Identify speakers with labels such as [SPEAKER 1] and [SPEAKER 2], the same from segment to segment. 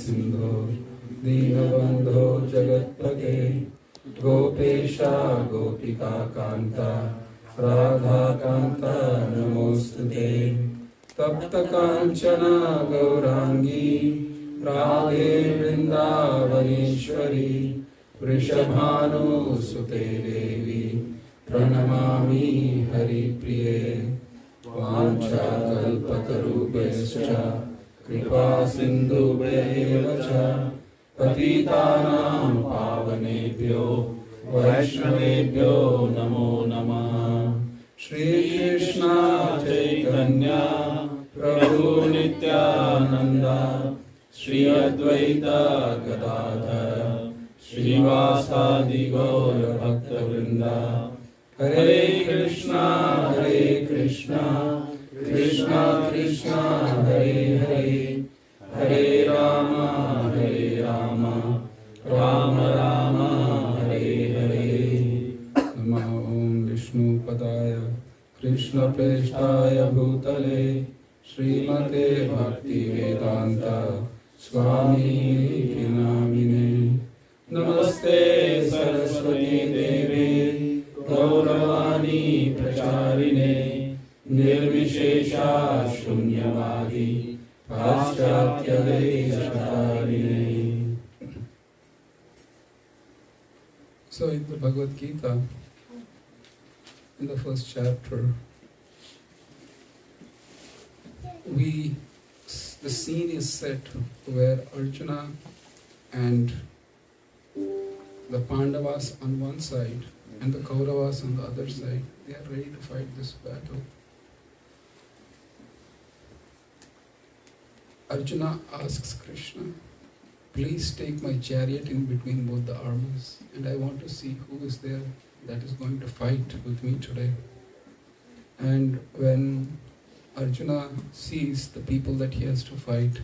[SPEAKER 1] सिंधो दीनबंधो जगत्पते गोपेशा गोपिका कांता राधा कांता नमोस्तुते तप्त कांचना गौरांगी राधे वृंदावनेश्वरी वृषभानुसुते देवी प्रणमामि हरिप्रिये वाञ्छाकल्पतरुभ्यश्च कृपा सिन्धुभ्यैव च पतितानां पावनेभ्यो वैष्णवेभ्यो नमो नमः। श्रीकृष्ण चैतन्य प्रभु नित्यानंद श्री अद्वैत गदाधर श्रीवासादि गौर भक्तवृंद हरे कृष्णा कृष्णा कृष्णा हरे हरे हरे राम राम राम हरे हरे। नमः ओं विष्णुपदाय कृष्णप्रेष्ठाय भूतले श्रीमते भक्तिवेदांत स्वामी नामिने नमस्ते सरस्वती देवे गौरवाणी प्रचारिणे निर्विशेषा शून्यवादी पाश्चात्य देशधारिणे। So in the Bhagavad Gita, in the first chapter, the scene is set where Arjuna and the Pandavas on one side and the Kauravas on the other side, they are ready to fight this battle. Arjuna asks Krishna, please take my chariot in between both the armies, and I want to see who is there that is going to fight with me today. And when Arjuna sees the people that he has to fight,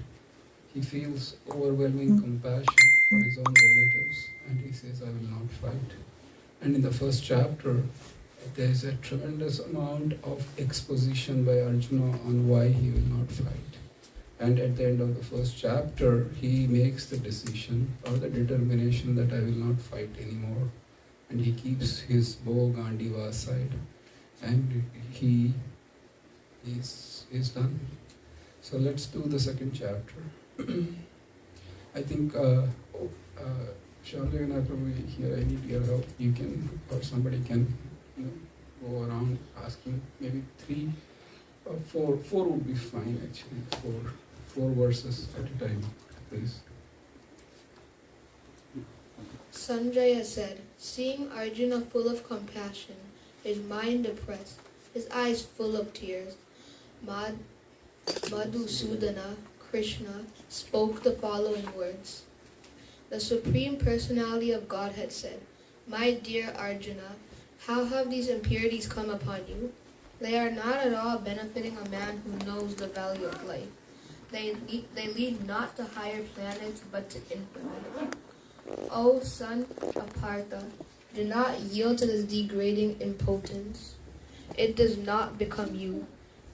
[SPEAKER 1] he feels overwhelming compassion for his own relatives, and he says, I will not fight. And in the first chapter, there is a tremendous amount of exposition by Arjuna on why he will not fight. And at the end of the first chapter, he makes the decision or the determination that I will not fight anymore. And he keeps his bow Gandiva aside, and he is done. So let's do the second chapter. I think Shamli and I probably here, I need your help. You can, or somebody can, go around asking maybe 3 or 4 would be fine actually. 4 verses at a time, please.
[SPEAKER 2] Sanjaya said, seeing Arjuna full of compassion, his mind depressed, his eyes full of tears, Madhusudana, Krishna, spoke the following words. The Supreme Personality of Godhead said, my dear Arjuna, how have these impurities come upon you? They are not at all benefiting a man who knows the value of life. They lead not to higher planets, but to infamy. O son of Partha, do not yield to this degrading impotence. It does not become you.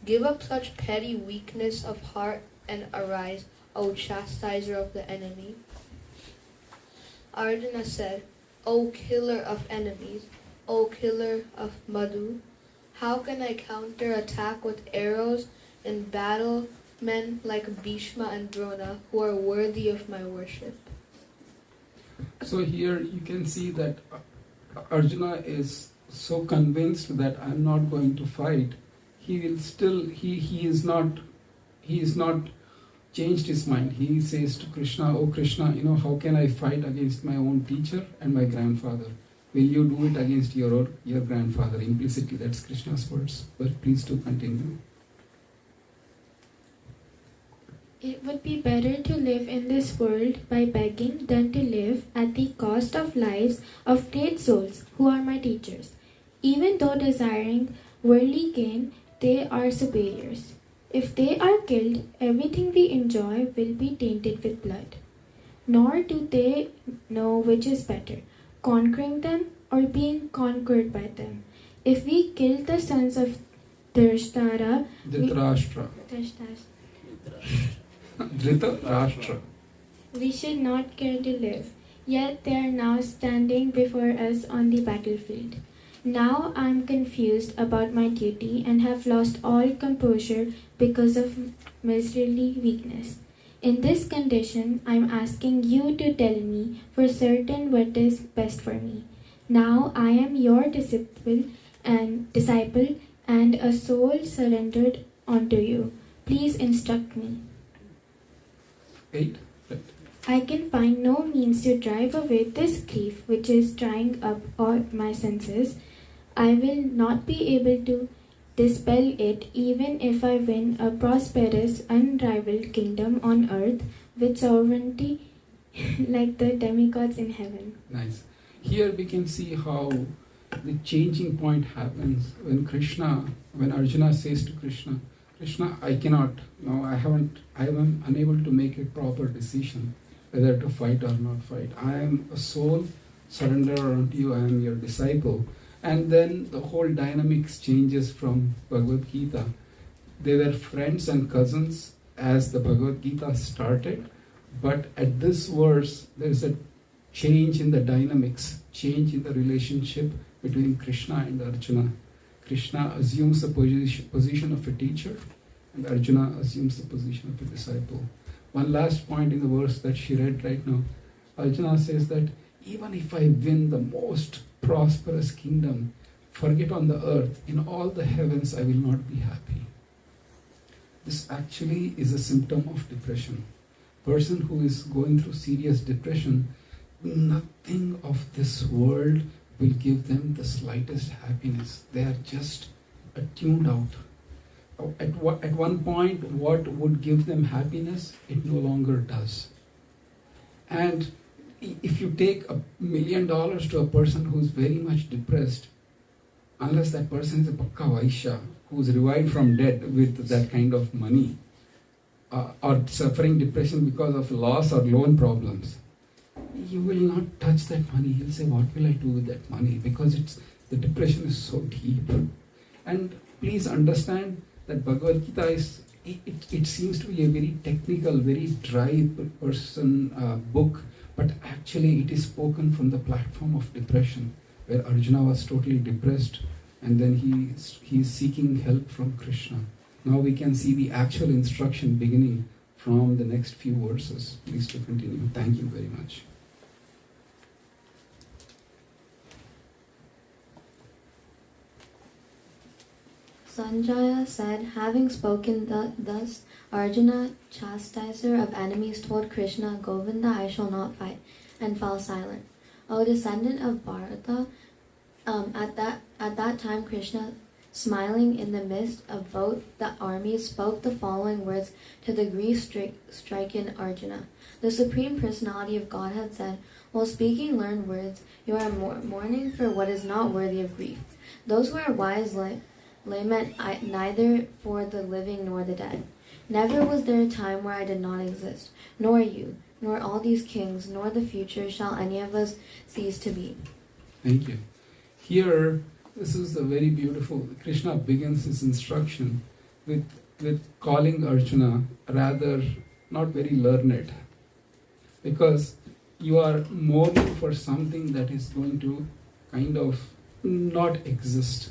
[SPEAKER 2] Give up such petty weakness of heart and arise, O chastiser of the enemy. Arjuna said, O killer of enemies, O killer of Madhu, how can I counter-attack with arrows in battle men like Bhishma and Drona who are worthy of my worship?
[SPEAKER 1] So here you can see that Arjuna is so convinced that I'm not going to fight. He will still, he is not changed his mind. He says to Krishna, oh Krishna, how can I fight against my own teacher and my grandfather? Will you do it against your grandfather? Implicitly, that's Krishna's words. But please do continue.
[SPEAKER 3] It would be better to live in this world by begging than to live at the cost of lives of great souls who are my teachers. Even though desiring worldly gain, they are superiors. If they are killed, everything we enjoy will be tainted with blood. Nor do they know which is better, conquering them or being conquered by them. If we kill the sons of Dhritarashtra, we should not care to live, yet they are now standing before us on the battlefield. Now I am confused about my duty and have lost all composure because of miserly weakness. In this condition, I am asking you to tell me for certain what is best for me. Now I am your disciple and a soul surrendered unto you. Please instruct me.
[SPEAKER 1] 8.
[SPEAKER 3] I can find no means to drive away this grief which is drying up all my senses. I will not be able to dispel it even if I win a prosperous, unrivaled kingdom on earth with sovereignty like the demigods in heaven.
[SPEAKER 1] Nice. Here we can see how the changing point happens when Arjuna says to Krishna, Krishna, I cannot, I am unable to make a proper decision whether to fight or not fight. I am a soul surrendered unto you, I am your disciple. And then the whole dynamics changes from Bhagavad Gita. They were friends and cousins as the Bhagavad Gita started, but at this verse there is a change in the dynamics, change in the relationship between Krishna and Arjuna. Krishna assumes the position of a teacher and Arjuna assumes the position of a disciple. One last point in the verse that she read right now, Arjuna says that even if I win the most prosperous kingdom, forget on the earth, in all the heavens I will not be happy. This actually is a symptom of depression. Person who is going through serious depression, nothing of this world will give them the slightest happiness. They are just tuned out. At one point, what would give them happiness, it no longer does. And if you take $1 million to a person who's very much depressed, unless that person is a Pakka Vaishya, who's revived from dead with that kind of money, or suffering depression because of loss or loan problems, you will not touch that money. You'll say, what will I do with that money? Because the depression is so deep. And please understand that Bhagavad Gita it seems to be a very technical, very dry book, but actually it is spoken from the platform of depression, where Arjuna was totally depressed and then he is seeking help from Krishna. Now we can see the actual instruction beginning from the next few verses. Please to continue. Thank you very much.
[SPEAKER 4] Sanjaya said, having spoken thus, Arjuna, chastiser of enemies, told Krishna, Govinda, I shall not fight, and fell silent. O descendant of Bharata, at that time Krishna, smiling in the midst of both the armies, spoke the following words to the grief-stricken Arjuna. The Supreme Personality of Godhead said, while speaking learned words, you are mourning for what is not worthy of grief. Those who are wise lament neither for the living nor the dead. Never was there a time where I did not exist, nor you, nor all these kings, nor the future shall any of us cease to be.
[SPEAKER 1] Thank you. Here, this is a very beautiful. Krishna begins his instruction with calling Arjuna rather not very learned, because you are mourning for something that is going to kind of not exist.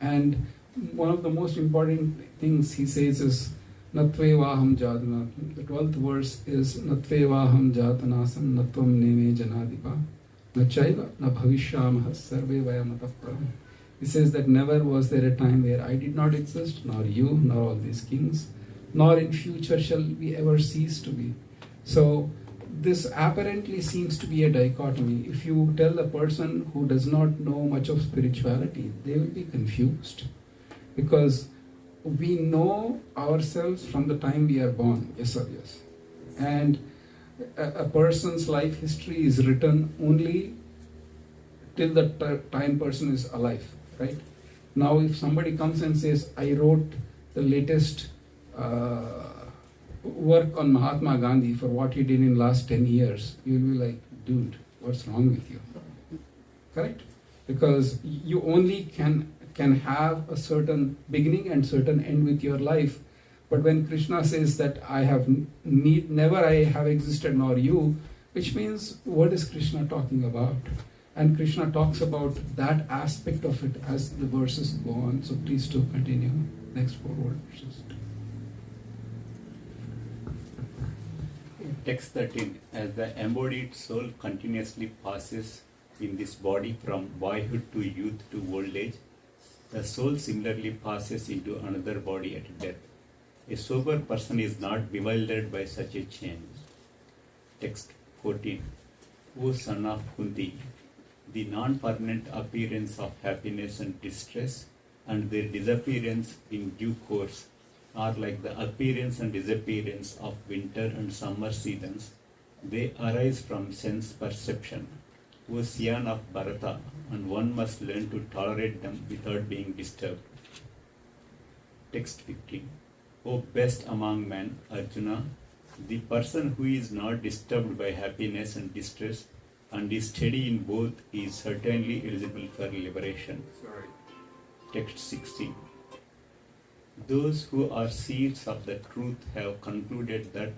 [SPEAKER 1] And one of the most important things he says is Natvevaham Jatana. The 12th verse is Natvevaham Jatanasam Natvam Neme Janadipa Nachaiva Na Bhavishyamah Sarve Vayamatapraha. He says that never was there a time where I did not exist, nor you, nor all these kings, nor in future shall we ever cease to be. So this apparently seems to be a dichotomy. If you tell a person who does not know much of spirituality, they will be confused. Because we know ourselves from the time we are born, yes or yes. And a person's life history is written only till the time person is alive, right? Now if somebody comes and says, I wrote the latest work on Mahatma Gandhi for what he did in last 10 years, you'll be like, dude, what's wrong with you? Correct? Because you only can have a certain beginning and certain end with your life But when Krishna says that I have never I have existed nor you, which means what is Krishna talking about? And Krishna talks about that aspect of it as the verses go on. So please do continue. Next 4 verses.
[SPEAKER 5] Text 13. As the embodied soul continuously passes in this body from boyhood to youth to old age, the soul similarly passes into another body at death. A sober person is not bewildered by such a change. Text 14. O son of Kunti, the non-permanent appearance of happiness and distress and their disappearance in due course are like the appearance and disappearance of winter and summer seasons. They arise from sense perception. O scion of Bharata, and one must learn to tolerate them without being disturbed. Text 15. O best among men, Arjuna, the person who is not disturbed by happiness and distress and is steady in both is certainly eligible for liberation. Text 16. Those who are seers of the truth have concluded that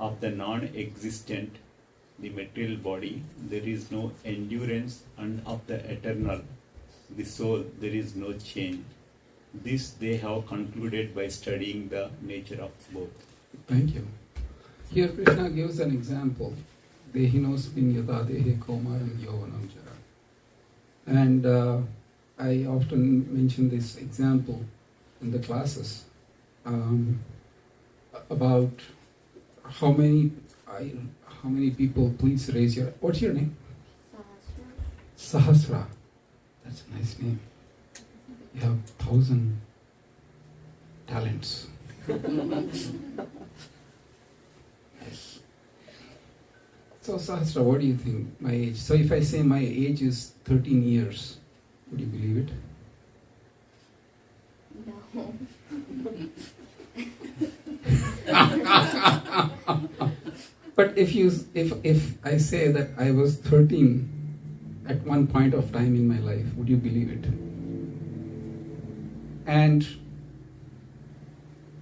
[SPEAKER 5] of the non-existent, the material body, there is no endurance, and of the eternal, the soul, there is no change. This they have concluded by studying the nature of both.
[SPEAKER 1] Thank you. Here Krishna gives an example. Dehinosmin yata dehe kaumaram yovanam jara. And I often mention this example in the classes about how many people, please raise your, what's your name? Sahasra. That's a nice name. You have 1,000 talents. Yes. So Sahasra, what do you think? My age. So if I say my age is 13 years, would you believe it?
[SPEAKER 4] No.
[SPEAKER 1] But if I say that I was 13 at one point of time in my life, would you believe it? And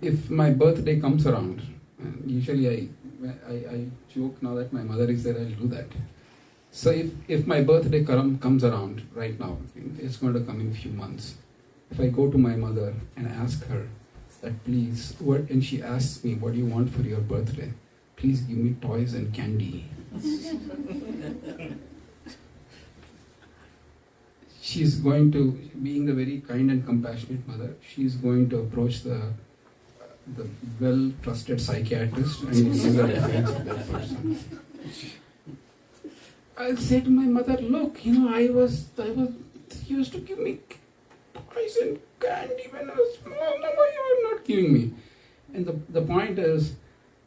[SPEAKER 1] if my birthday comes around, and usually I joke now that my mother is there, I'll do that. So if my birthday comes around right now, it's going to come in a few months. If I go to my mother and ask her that please, and she asks me, what do you want for your birthday? Please give me toys and candy. She's going to, being a very kind and compassionate mother, she's going to approach the well-trusted psychiatrist and give her advice to that person. I'll say to my mother, look, she used to give me toys and candy when I was small. No, you are not giving me. And the point is,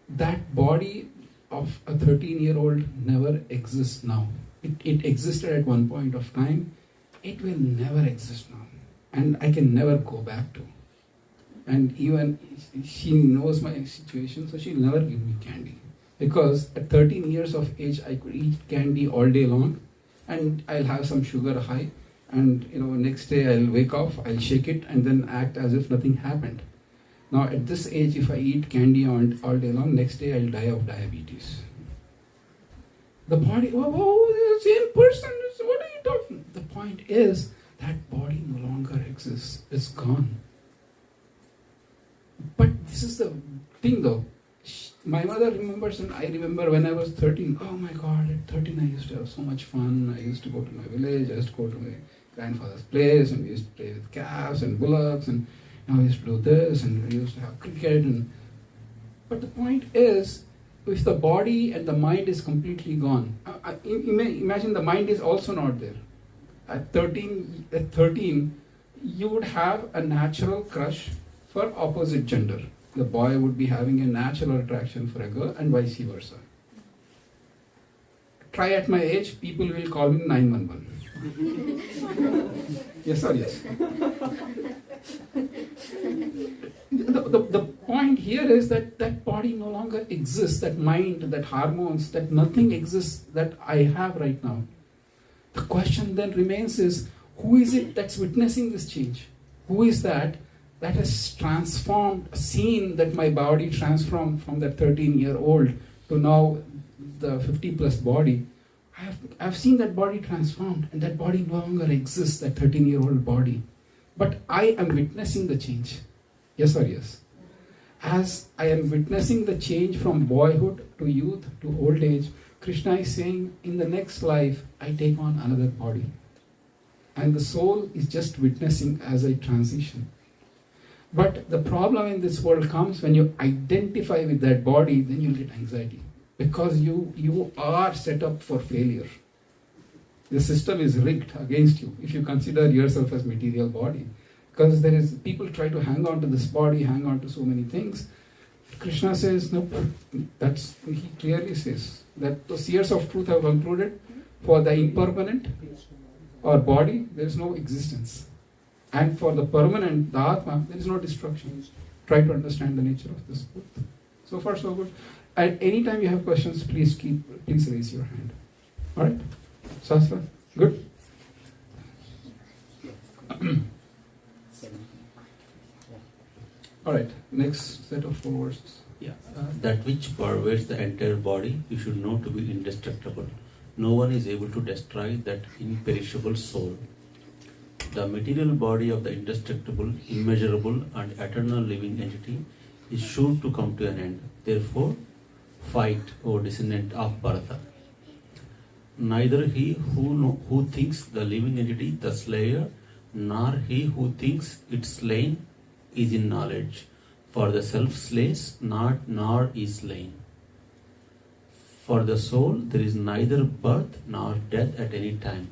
[SPEAKER 1] that body of a 13-year-old never exists now. It existed at one point of time. It will never exist now. And I can never go back to. And even she knows my situation, so she'll never give me candy. Because at 13 years of age, I could eat candy all day long, and I'll have some sugar high, and next day I'll wake up, I'll shake it, and then act as if nothing happened. Now at this age, if I eat candy all day long, next day I'll die of diabetes. The body, oh, the same person, what are you talking? The point is, that body no longer exists, it's gone. But this is the thing though, my mother remembers, and I remember when I was 13, oh my God, at 13 I used to have so much fun. I used to go to my village, I used to go to my grandfather's place, and we used to play with calves and bullocks, and we used to do this, and we used to have cricket. But the point is, if the body and the mind is completely gone, imagine the mind is also not there. At 13, you would have a natural crush for opposite gender. The boy would be having a natural attraction for a girl, and vice versa. Try at my age, people will call me 911. Yes or yes? The point here is that body no longer exists, that mind, that hormones, that nothing exists that I have right now. The question then remains is, who is it that's witnessing this change? Who is that that has seen that my body transformed from that 13-year-old to now the 50-plus body. I've seen that body transformed, and that body no longer exists, that 13-year-old body. But I am witnessing the change. Yes or yes? As I am witnessing the change from boyhood to youth to old age, Krishna is saying, in the next life, I take on another body. And the soul is just witnessing as I transition. But the problem in this world comes when you identify with that body, then you'll get anxiety. Because you are set up for failure. The system is rigged against you if you consider yourself as material body. Because people try to hang on to this body, hang on to so many things. Krishna says, nope, he clearly says that the seers of truth have concluded for the impermanent or body, there is no existence. And for the permanent, the Atma, there is no destruction. Try to understand the nature of this truth. So far, so good. At any time you have questions, please raise your hand. All right? Sastra? Good? All right, next set of 4 verses.
[SPEAKER 6] That which pervades the entire body, you should know to be indestructible. No one is able to destroy that imperishable soul. The material body of the indestructible, immeasurable, and eternal living entity is sure to come to an end. Therefore, fight, O descendant of Bharata. Neither he who thinks the living entity the slayer, nor he who thinks it slain is in knowledge. For the self slays not, nor is slain. For the soul there is neither birth nor death at any time.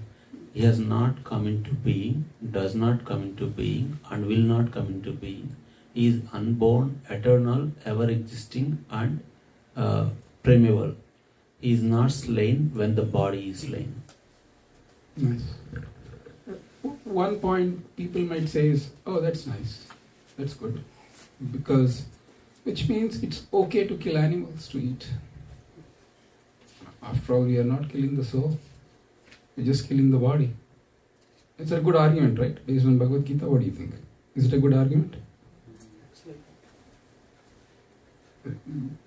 [SPEAKER 6] He has not come into being, does not come into being, and will not come into being. He is unborn, eternal, ever existing, and primeval. He is not slain when the body is slain.
[SPEAKER 1] Nice. One point people might say is, oh, that's nice. That's good. Which means it's okay to kill animals to eat. After all, we are not killing the soul. We're just killing the body. It's a good argument, right? Based on Bhagavad Gita, what do you think? Is it a good argument?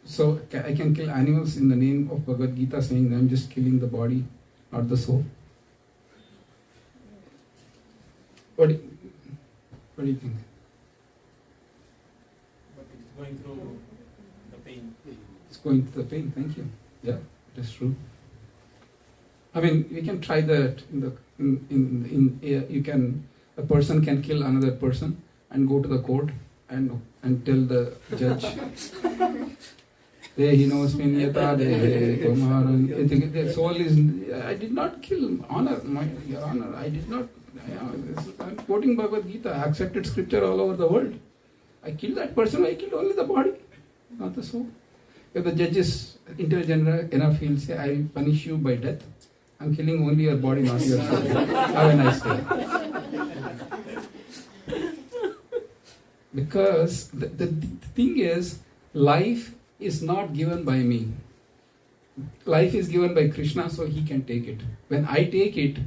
[SPEAKER 1] So I can kill animals in the name of Bhagavad Gita, saying that I'm just killing the body, not the soul. What do you think?
[SPEAKER 7] But it's going through the pain.
[SPEAKER 1] It's going through the pain. Thank you. Yeah, that's true. I mean, we can try that a person can kill another person and go to the court and tell the judge, he knows me, the soul is, I did not kill, your honor, I did not, I'm quoting Bhagavad Gita, accepted scripture all over the world. I killed that person, I killed only the body, not the soul. If the judge is intelligent enough, he'll say, I will punish you by death. I'm killing only your body, not your soul. Have a nice day. Because the thing is, life is not given by me. Life is given by Krishna, so he can take it. When I take it,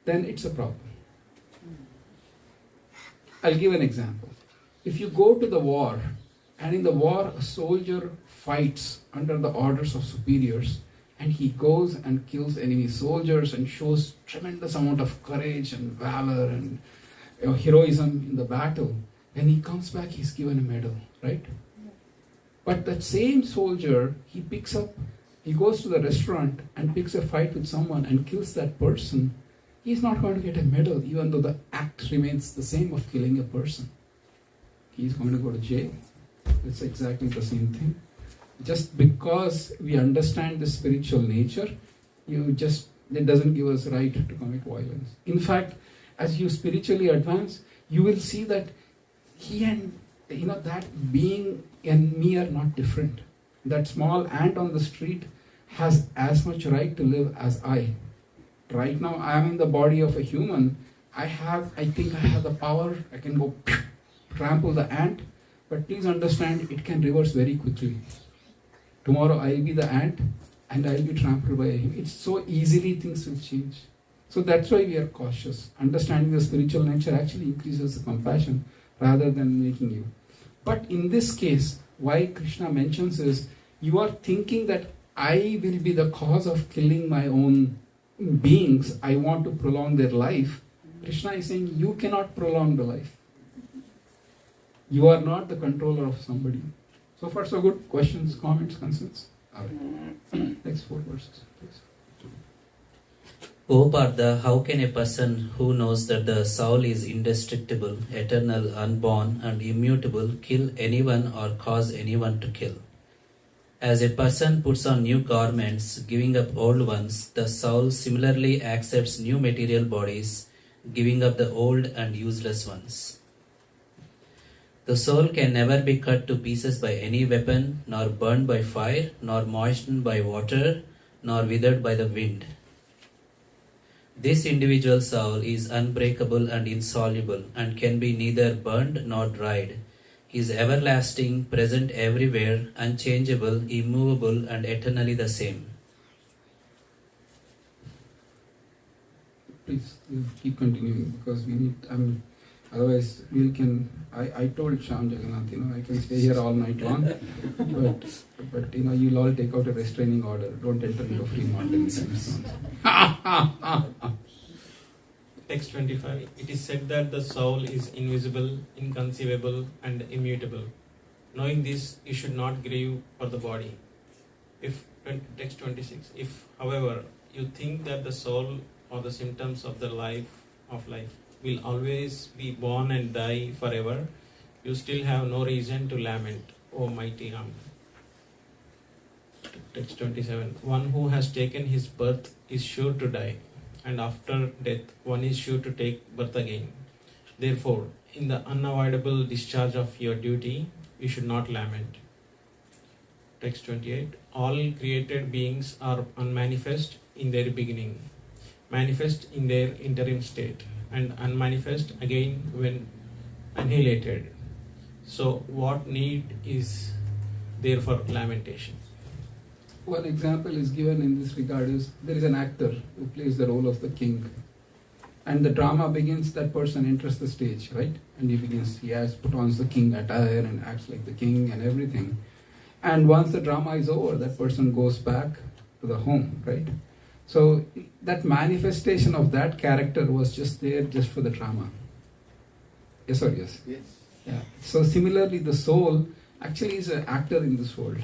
[SPEAKER 1] then it's a problem. I'll give an example. If you go to the war, and in the war a soldier fights under the orders of superiors, and he goes and kills enemy soldiers and shows tremendous amount of courage and valor and heroism in the battle, when he comes back, he's given a medal, right? But that same soldier, he goes to the restaurant and picks a fight with someone and kills that person. He's not going to get a medal, even though the act remains the same of killing a person. He's going to go to jail. It's exactly the same thing. Just because we understand the spiritual nature, it doesn't give us right to commit violence. In fact, as you spiritually advance, you will see that he and that being and me are not different. That small ant on the street has as much right to live as I. Right now, I am in the body of a human. I think I have the power. I can go trample the ant, but please understand, it can reverse very quickly. Tomorrow I'll be the ant and I'll be trampled by him. It's so easily things will change. So that's why we are cautious. Understanding the spiritual nature actually increases the compassion. rather than making you. But in this case, why Krishna mentions is, you are thinking that I will be the cause of killing my own beings, I want to prolong their life. Krishna is saying, you cannot prolong the life. You are not the controller of somebody. So far so good. Questions, comments, concerns? Alright. Next 4 verses, please.
[SPEAKER 8] O Partha, how can a person who knows that the soul is indestructible, eternal, unborn, and immutable kill anyone or cause anyone to kill? As a person puts on new garments, giving up old ones, the soul similarly accepts new material bodies, giving up the old and useless ones. The soul can never be cut to pieces by any weapon, nor burned by fire, nor moistened by water, nor withered by the wind. This individual soul is unbreakable and insoluble, and can be neither burned nor dried. He is everlasting, present everywhere, unchangeable, immovable, and eternally the same.
[SPEAKER 1] Please keep continuing, because we need, otherwise I told Shyam Jagannath, I can stay here all night long, but you'll all take out a restraining order. Don't enter into free mountain.
[SPEAKER 7] Text 25. It is said that the soul is invisible, inconceivable, and immutable. Knowing this, you should not grieve for the body. Text 26. If, however, you think that the soul or the symptoms of the life will always be born and die forever, you still have no reason to lament, O mighty Ram. Text 27. One who has taken his birth is sure to die, and after death one is sure to take birth again. Therefore, in the unavoidable discharge of your duty, you should not lament. Text 28. All created beings are unmanifest in their beginning, manifest in their interim state, and unmanifest again when annihilated. So what need is there for lamentation?
[SPEAKER 1] One example is given in this regard is, there is an actor who plays the role of the king. And the drama begins, that person enters the stage, right? And he has put on the king attire and acts like the king and everything. And once the drama is over, that person goes back to the home, right? So that manifestation of that character was just there just for the drama. Yes or yes?
[SPEAKER 9] Yes.
[SPEAKER 1] Yeah. So similarly, the soul actually is an actor in this world.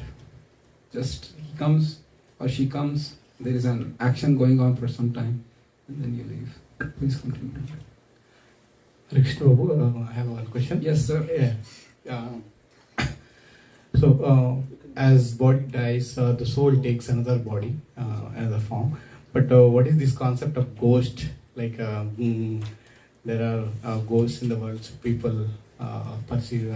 [SPEAKER 1] Just he comes or she comes, there is an action going on for some time, and then you leave. Please continue.
[SPEAKER 10] Krishna Babu, I have one question.
[SPEAKER 1] Yes, sir.
[SPEAKER 10] Yeah. So, as body dies, the soul takes another body, another form. But what is this concept of ghost? Like, there are ghosts in the world, so people perceive,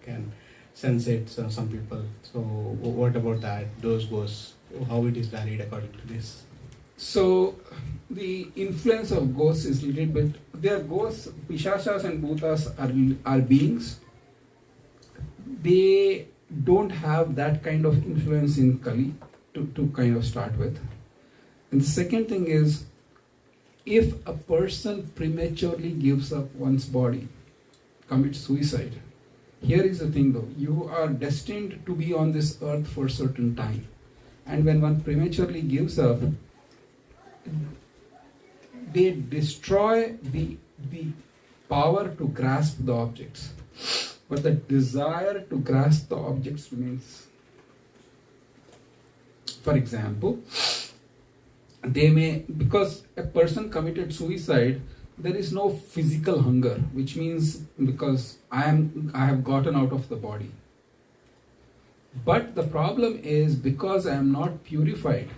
[SPEAKER 10] can sense it, some people. So, what about that, those ghosts? How it is varied according to this?
[SPEAKER 1] So, the influence of ghosts is little bit, they are ghosts, Pishachas and Bhutas are beings. They don't have that kind of influence in Kali to kind of start with. And the second thing is, if a person prematurely gives up one's body, commits suicide, here is the thing though, you are destined to be on this earth for a certain time. And when one prematurely gives up, they destroy the power to grasp the objects. But the desire to grasp the objects remains. For example, because a person committed suicide, there is no physical hunger, which means because I have gotten out of the body. But the problem is, because I am not purified,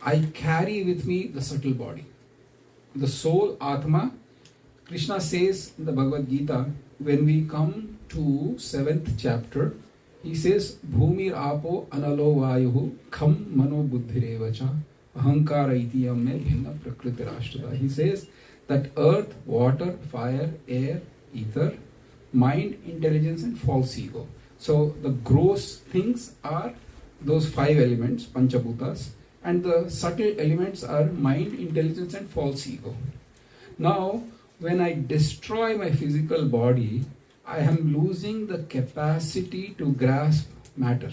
[SPEAKER 1] I carry with me the subtle body. The soul, Atma, Krishna says in the Bhagavad Gita, when we come to 7th chapter, he says, Bhumir apo analo vayuhu kham mano buddhirevacha ahankara itiyam me bhinna prakriti rashtrada. He says that earth, water, fire, air, ether, mind, intelligence and false ego. So the gross things are those 5 elements, Panchabhutas, and the subtle elements are mind, intelligence and false ego. Now, when I destroy my physical body, I am losing the capacity to grasp matter.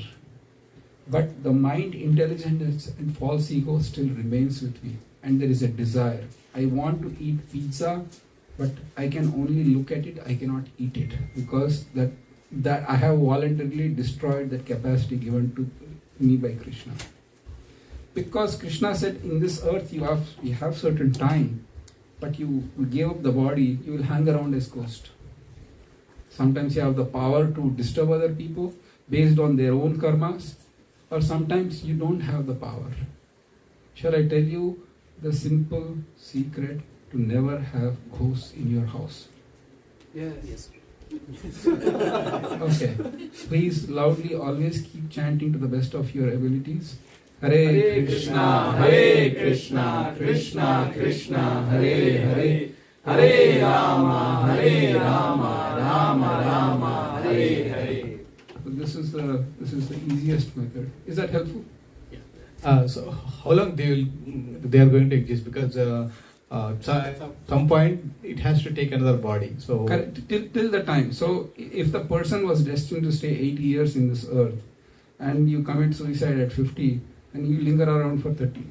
[SPEAKER 1] But the mind, intelligence, and false ego still remains with me. And there is a desire. I want to eat pizza, but I can only look at it, I cannot eat it. Because that I have voluntarily destroyed that capacity given to me by Krishna. Because Krishna said, in this earth you have certain time, but you gave up the body, you will hang around as ghost. Sometimes you have the power to disturb other people based on their own karmas, or sometimes you don't have the power. Shall I tell you the simple secret to never have ghosts in your house?
[SPEAKER 9] Yes.
[SPEAKER 1] Okay. Please loudly always keep chanting to the best of your abilities. Hare Krishna, Hare Krishna, Krishna Krishna, Hare Hare, Hare Rama, Rama Rama, Hare Hare. So this is the easiest method. Is that helpful?
[SPEAKER 10] So how long they are going to exist? Because at some point it has to take another body. So
[SPEAKER 1] correct. Till the time. So if the person was destined to stay 80 years in this earth, and you commit suicide at 50, and you linger around for 30.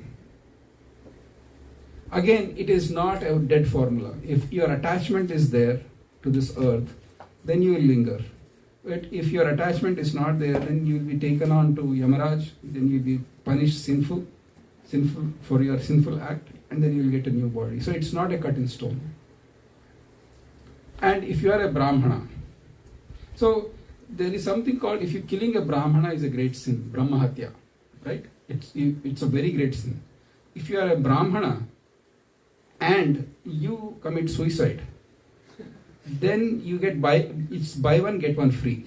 [SPEAKER 1] Again, it is not a dead formula. If your attachment is there to this earth, then you will linger. But if your attachment is not there, then you will be taken on to Yamaraj, then you will be punished sinful for your sinful act, and then you will get a new body. So it's not a cut in stone. And if you are a Brahmana, so there is something called, if you're killing a Brahmana is a great sin, Brahmahatya, right? It's a very great sin. If you are a Brahmana and you commit suicide, then you get it's buy one get one free,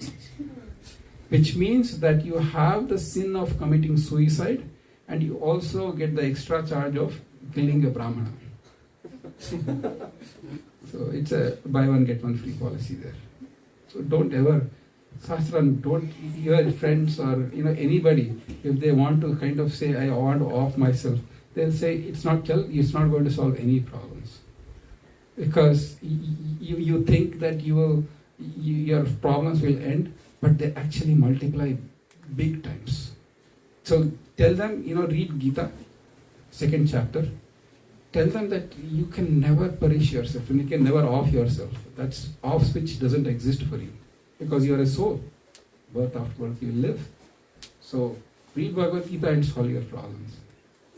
[SPEAKER 1] which means that you have the sin of committing suicide and you also get the extra charge of killing a Brahmana. So it's a buy one get one free policy there. So don't ever, Sastran, don't, your friends or anybody, if they want to kind of say, I want to off myself, they'll say it's not going to solve any problems. Because you think that your problems will end, but they actually multiply big times. So tell them, read Gita, 2nd chapter. Tell them that you can never perish yourself and you can never off yourself. That's off switch doesn't exist for you. Because you are a soul. Birth after birth you live. So read Bhagavad Gita and solve your problems.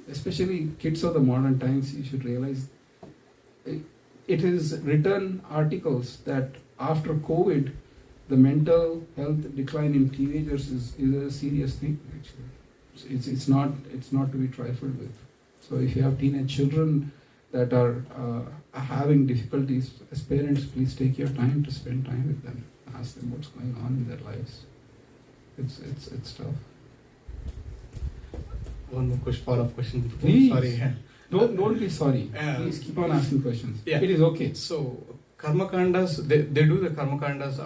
[SPEAKER 1] Especially kids of the modern times, you should realize it is written articles that after COVID, the mental health decline in teenagers is a serious thing actually. It's not to be trifled with. So if you have teenage children that are having difficulties, as parents, please take your time to spend time with them. Ask them what's going on in their lives. It's tough.
[SPEAKER 10] One more follow-up question.
[SPEAKER 1] Please.
[SPEAKER 10] Sorry.
[SPEAKER 1] Don't be sorry. Please keep on asking questions.
[SPEAKER 10] Yeah.
[SPEAKER 1] It is okay.
[SPEAKER 10] So karma kandas, they do the karma kandas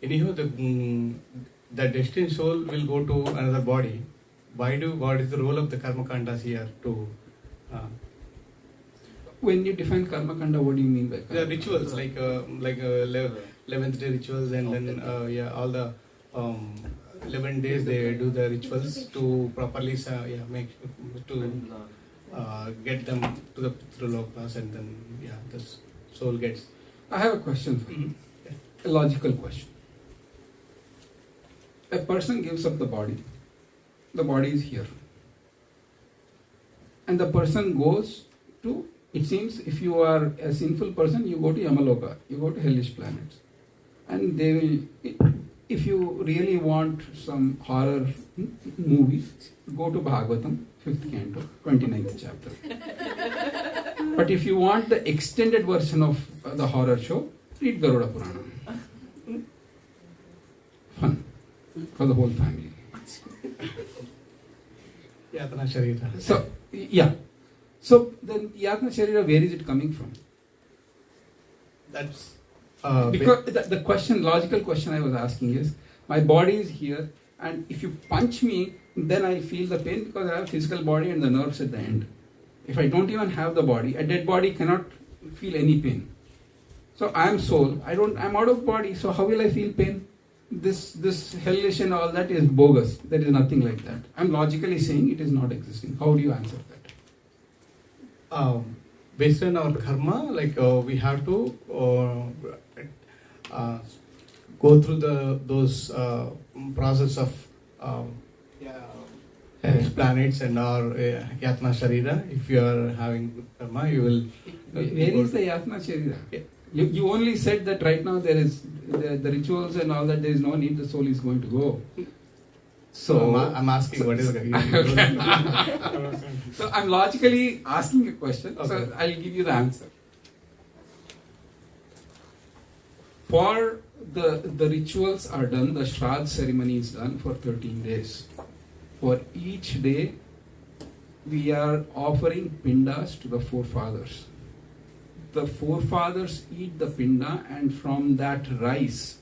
[SPEAKER 10] anyhow the destined soul will go to another body. What is the role of the karma kandas here to?
[SPEAKER 1] When you define karma kanda, what do you mean by karma?
[SPEAKER 10] The rituals like 11th day rituals and then all the 11 days they do the rituals to properly make to get them to the Pitralokas and then the soul gets.
[SPEAKER 1] I have a question for you. A logical question. A person gives up the body. The body is here. And the person goes to, it seems if you are a sinful person, you go to Yamaloka, you go to hellish planets. And they will, if you really want some horror movie, go to Bhagavatam, 5th canto, 29th chapter. But if you want the extended version of the horror show, read Garuda Purana. Fun for the whole family.
[SPEAKER 10] Yatna Sharira.
[SPEAKER 1] So, yeah. So, then Yatna Sharira, where is it coming from?
[SPEAKER 10] That's
[SPEAKER 1] because the question, logical question I was asking is, my body is here, and if you punch me, then I feel the pain because I have a physical body and the nerves at the end. If I don't even have the body, a dead body cannot feel any pain. So I am soul. I'm out of body. So how will I feel pain? This hellish and all that is bogus. There is nothing like that. I'm logically saying it is not existing. How do you answer that?
[SPEAKER 10] Based on our karma, like we have to go through those process of planets and our Yatna Sharira. If you are having good karma, you will.
[SPEAKER 1] Where is the Yatna Sharira? You only said that right now there is the rituals and all that. There is no need. The soul is going to go. So
[SPEAKER 10] I'm asking what is the
[SPEAKER 1] So I'm logically asking a question.
[SPEAKER 10] Okay.
[SPEAKER 1] So I'll give you the answer. For the rituals are done, the Shraddha ceremony is done for 13 days. For each day, we are offering pindas to the forefathers. The forefathers eat the pinda, and from that rice,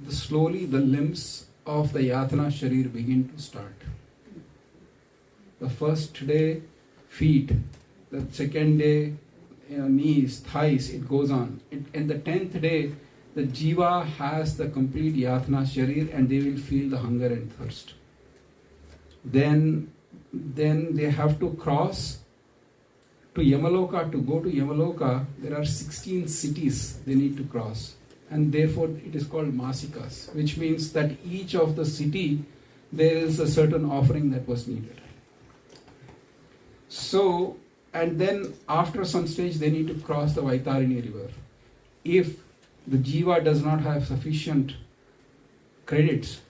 [SPEAKER 1] slowly the limbs of the Yatna Sharir begin to start. The first day, feet. The second day, knees, thighs, it goes on. And the 10th day, the jiva has the complete Yatna Sharir, and they will feel the hunger and thirst. Then they have to cross to Yamaloka. To go to Yamaloka, there are 16 cities they need to cross. And therefore it is called Masikas, which means that each of the city, there is a certain offering that was needed. So, and then after some stage, they need to cross the Vaitarini river. If the jiva does not have sufficient credits,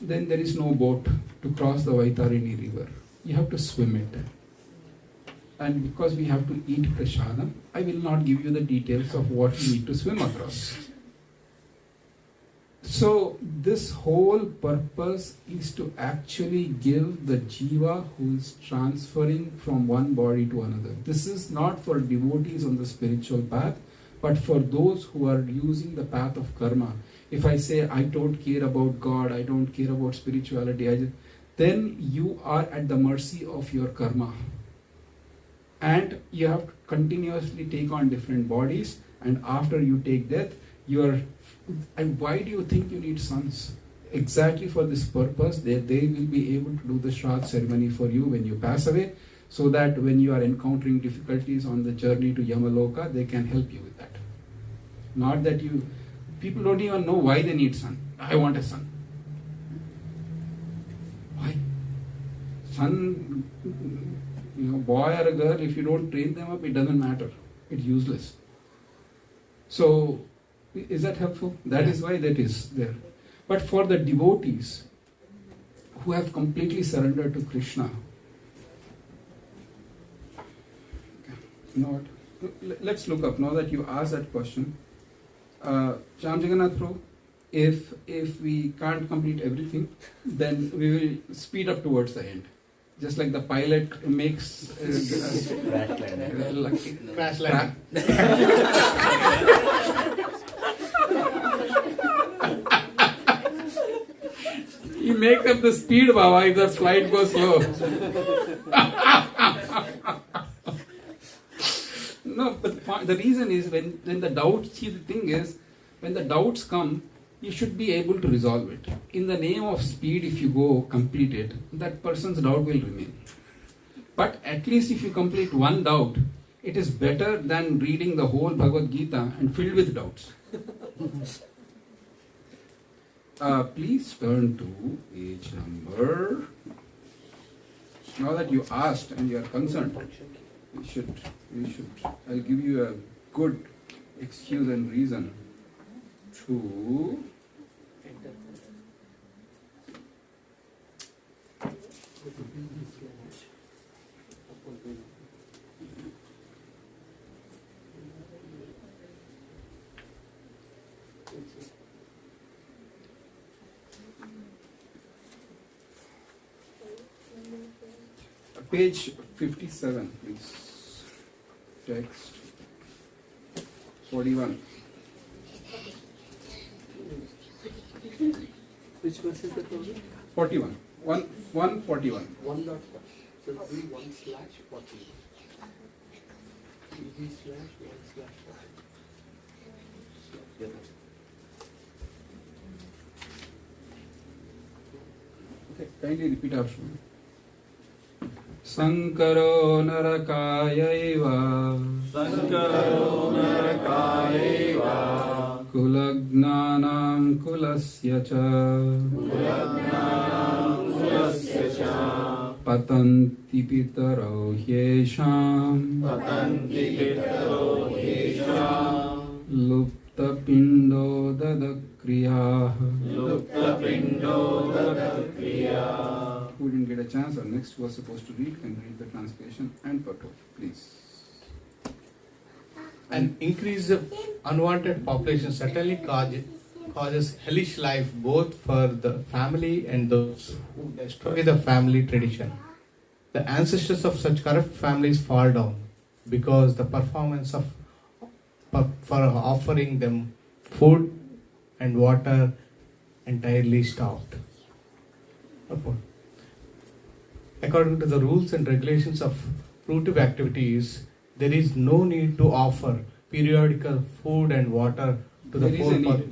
[SPEAKER 1] then there is no boat to cross the Vaitarini river. You have to swim it. And because we have to eat prasadam, I will not give you the details of what you need to swim across. So this whole purpose is to actually give the jiva who is transferring from one body to another. This is not for devotees on the spiritual path, but for those who are using the path of karma. If I say I don't care about God, I don't care about spirituality, then you are at the mercy of your karma. And you have to continuously take on different bodies, and after you take death, and why do you think you need sons? Exactly for this purpose, they will be able to do the Shraddha ceremony for you when you pass away, so that when you are encountering difficulties on the journey to Yamaloka, they can help you with that. Not that people don't even know why they need son. I want a son. Why? Son, boy or a girl, if you don't train them up, it doesn't matter. It's useless. So, is that helpful? That is why that is there. But for the devotees who have completely surrendered to Krishna, you know what? Let's look up, now that you asked that question. Sham Jagannath Prabhu, if we can't complete everything, then we will speed up towards the end. Just like the pilot makes
[SPEAKER 10] crash landing.
[SPEAKER 1] You make up the speed, Baba, if the flight goes slow. No, but the reason is when the doubts, see, the thing is, when the doubts come, you should be able to resolve it. In the name of speed, if you go complete it, that person's doubt will remain. But at least if you complete one doubt, it is better than reading the whole Bhagavad Gita and filled with doubts. Please turn to page number. Now that you asked and you are concerned, we should. I'll give you a good excuse and reason to. Page 57, please. Text 41.
[SPEAKER 9] Which verse is that?
[SPEAKER 1] 41. 141.
[SPEAKER 9] 1.1. So 1/40.
[SPEAKER 1] Okay, kindly repeat after me. Sankaro narakayaiva Kulagnanam kulasya cha Patanti pitaro hyesham Lupta pindo dadakriyaah. Who didn't get a chance or next was supposed to read can read the translation and purport, please.
[SPEAKER 10] An increase of unwanted population certainly causes hellish life both for the family and those who destroy the family tradition. The ancestors of such corrupt families fall down because the performance of for offering them food and water entirely stopped. According to the rules and regulations of fruitive activities, there is no need to offer periodical food and water to the forefathers.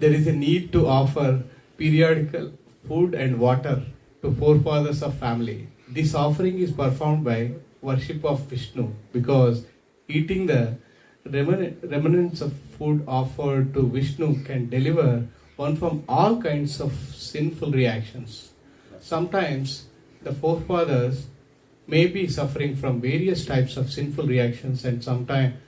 [SPEAKER 10] There is a need to offer periodical food and water to forefathers of family. This offering is performed by worship of Vishnu because eating the remnants of food offered to Vishnu can deliver one from all kinds of sinful reactions. Sometimes the forefathers may be suffering from various types of sinful reactions, and sometimes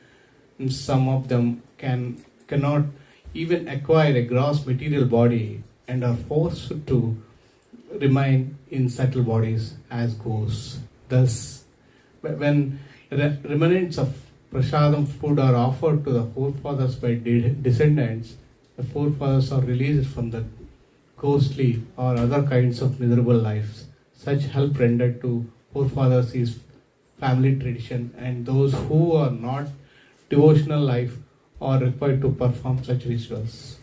[SPEAKER 10] some of them cannot even acquire a gross material body and are forced to remain in subtle bodies as ghosts. Thus, when remnants of prasadam food are offered to the forefathers by descendants, the forefathers are released from the ghostly or other kinds of miserable lives. Such help rendered to forefathers is family tradition, and those who are not devotional life are required to perform such rituals.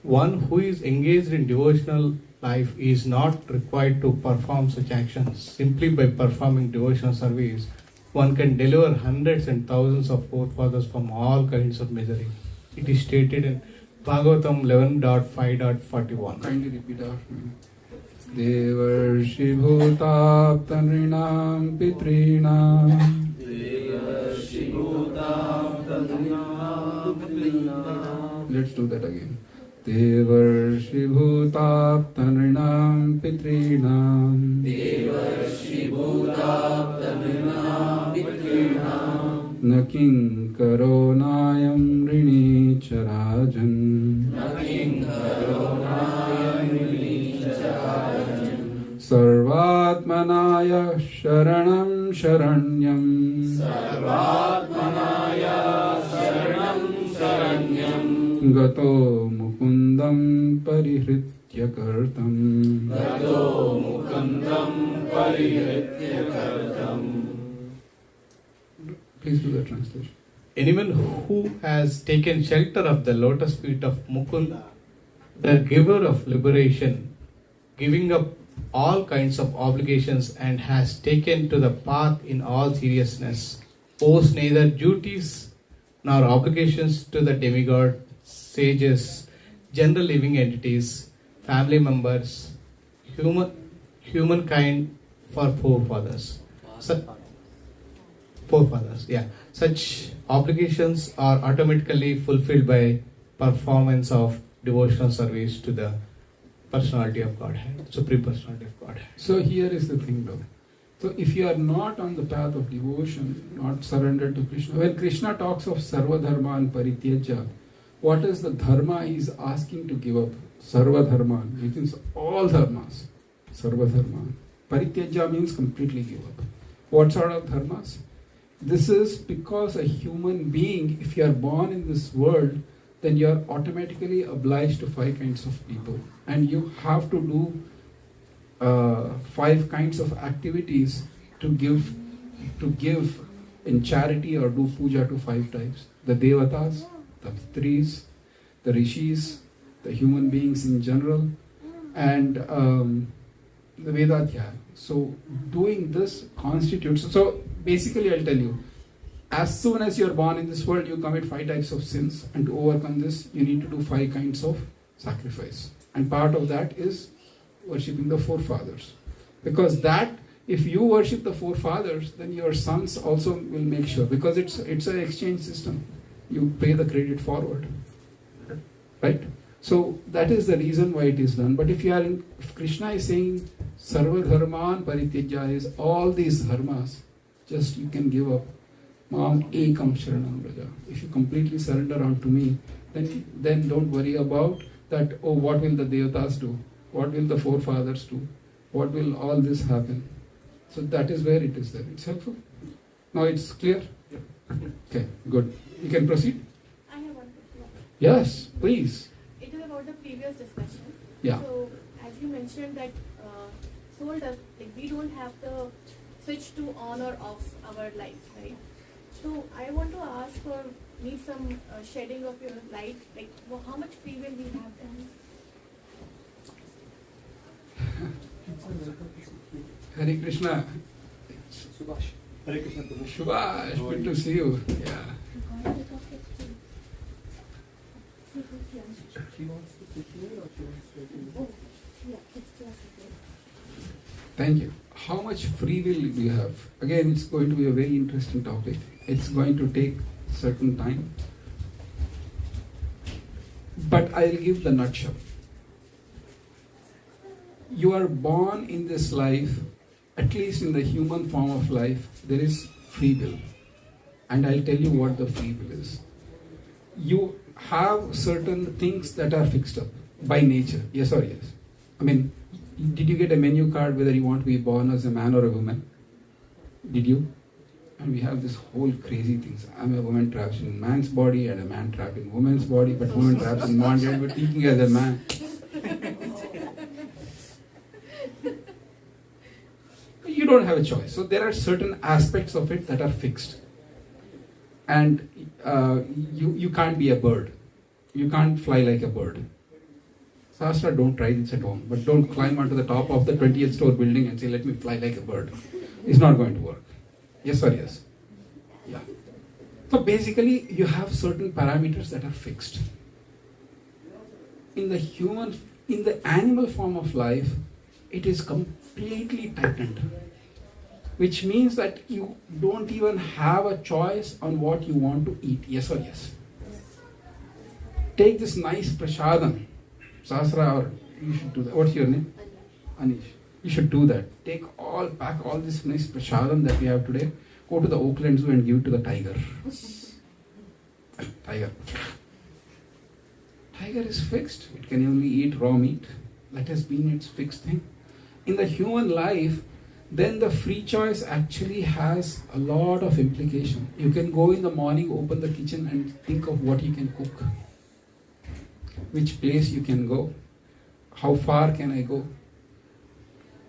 [SPEAKER 10] One who is engaged in devotional life is not required to perform such actions. Simply by performing devotional service, one can deliver hundreds and thousands of forefathers from all kinds of misery. It is stated in Bhagavatam 11.5.41.
[SPEAKER 1] Kindly repeat after me. Devarshi bhutaptanrinam pitrinam Let's do that again. Devarshi bhutaptanrinam pitrinam Naking karo nayam rini charajan Sarvatmanaya sharanam sharanyam Gato mukundam parihritya kartam Please do the translation.
[SPEAKER 10] Anyone who has taken shelter of the lotus feet of Mukunda, the giver of liberation, giving up all kinds of obligations and has taken to the path in all seriousness, owes neither duties nor obligations to the demigod, sages, general living entities, family members, humankind for forefathers. Such obligations are automatically fulfilled by performance of devotional service to the personality of Godhead, Supreme Personality of Godhead.
[SPEAKER 1] So here is the thing though. So if you are not on the path of devotion, not surrendered to Krishna, when Krishna talks of Sarva Dharma and Parityaja, what is the dharma he is asking to give up? Sarva Dharma, which means all dharmas. Sarva Dharma. Parityaja means completely give up. What sort of dharmas? This is because a human being, if you are born in this world, then you are automatically obliged to 5 kinds of people. And you have to do 5 kinds of activities to give in charity or do puja to 5 types. The devatas, the pitris, the rishis, the human beings in general, and the Vedadhyaya. So doing this constitutes, so basically I'll tell you, as soon as you're born in this world, you commit 5 types of sins, and to overcome this, you need to do 5 kinds of sacrifice. And part of that is worshipping the forefathers. Because that, if you worship the forefathers, then your sons also will make sure, because it's an exchange system. You pay the credit forward. Right? So that is the reason why it is done. But if Krishna is saying, Sarva dharman parityaja, is all these dharmas, just you can give up. Mam ekam sharanam raja. If you completely surrender unto me, then don't worry about that, oh, what will the devatas do? What will the forefathers do? What will all this happen? So that is where it is there. It's helpful? Now it's clear? Okay, good. You can proceed?
[SPEAKER 9] I have one question.
[SPEAKER 1] Yes, please.
[SPEAKER 9] It is about the previous discussion.
[SPEAKER 1] Yeah.
[SPEAKER 9] So, as you mentioned that soul does, like we don't have the switch to on or off our life, right? So, I want to ask for need some shedding of your light. Like, how much free will we have then?
[SPEAKER 1] Hare Krishna.
[SPEAKER 11] Subhash. Hare Krishna.
[SPEAKER 1] Subhash, good to see you. Yeah.
[SPEAKER 11] She wants to sit here or she wants to
[SPEAKER 1] Thank you. How much free will do you have? Again, it's going to be a very interesting topic. It's going to take certain time. But I'll give the nutshell. You are born in this life, at least in the human form of life, there is free will. And I'll tell you what the free will is. You have certain things that are fixed up by nature. Yes or yes? I mean, did you get a menu card whether you want to be born as a man or a woman? Did you? And we have this whole crazy things. I'm a woman trapped in man's body and a man trapped in woman's body, but woman trapped in man's body, but thinking as a man. You don't have a choice. So there are certain aspects of it that are fixed. And you can't be a bird. You can't fly like a bird. Sastra, don't try this at home. But don't climb onto the top of the 20th floor building and say, let me fly like a bird. It's not going to work. Yes or yes? Yeah. So basically, you have certain parameters that are fixed. In the animal form of life, it is completely tightened. Which means that you don't even have a choice on what you want to eat. Yes or yes? Take this nice prasadam. Sasra, or you should do that. What's your name? Anish. You should do that. Pack all this nice prasadam that we have today. Go to the Oakland Zoo and give it to the tiger. Tiger. Tiger is fixed. It can only eat raw meat. That has been its fixed thing. In the human life, then the free choice actually has a lot of implication. You can go in the morning, open the kitchen and think of what you can cook. Which place you can go. How far can I go?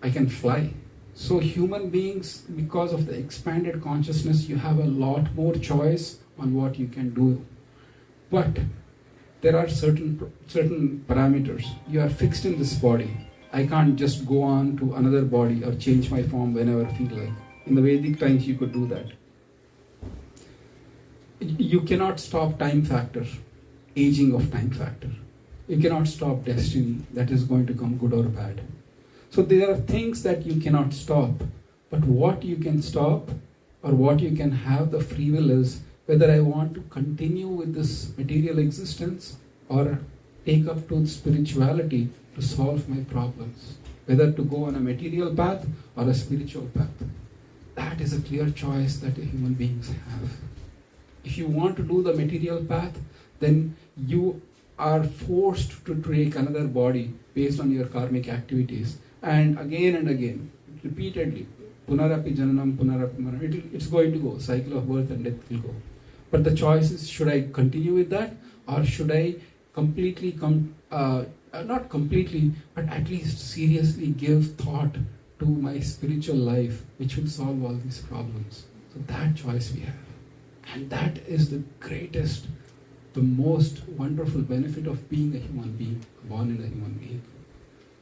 [SPEAKER 1] I can fly. So human beings, because of the expanded consciousness, you have a lot more choice on what you can do. But there are certain parameters. You are fixed in this body. I can't just go on to another body or change my form whenever I feel like. In the Vedic times, you could do that. You cannot stop time factor, aging of time factor. You cannot stop destiny that is going to come good or bad. So there are things that you cannot stop. But what you can stop or what you can have the free will is whether I want to continue with this material existence or take up to spirituality to solve my problems. Whether to go on a material path or a spiritual path. That is a clear choice that human beings have. If you want to do the material path, then you are forced to take another body based on your karmic activities. And again, repeatedly, punarapi jananam, punarapi maranam, it's going to go. Cycle of birth and death will go. But the choice is, should I continue with that or should I completely not completely, but at least seriously give thought to my spiritual life, which will solve all these problems. So that choice we have. And that is the greatest, the most wonderful benefit of being a human being, born in a human being.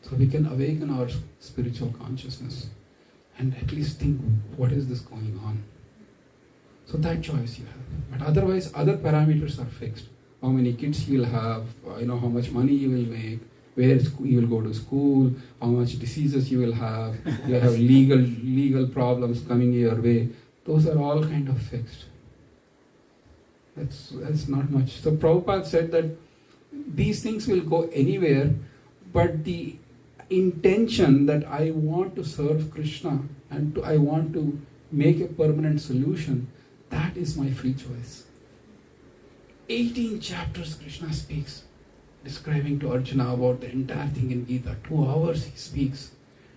[SPEAKER 1] So we can awaken our spiritual consciousness and at least think, what is this going on? So that choice you have. But otherwise, other parameters are fixed. How many kids you will have, how much money you will make, where you will go to school, how much diseases you will have, you have legal problems coming your way. Those are all kind of fixed. That's not much. So Prabhupada said that these things will go anywhere, but the intention that I want to serve Krishna and I want to make a permanent solution, that is my free choice. 18 chapters Krishna speaks, describing to Arjuna about the entire thing in Gita. 2 hours he speaks.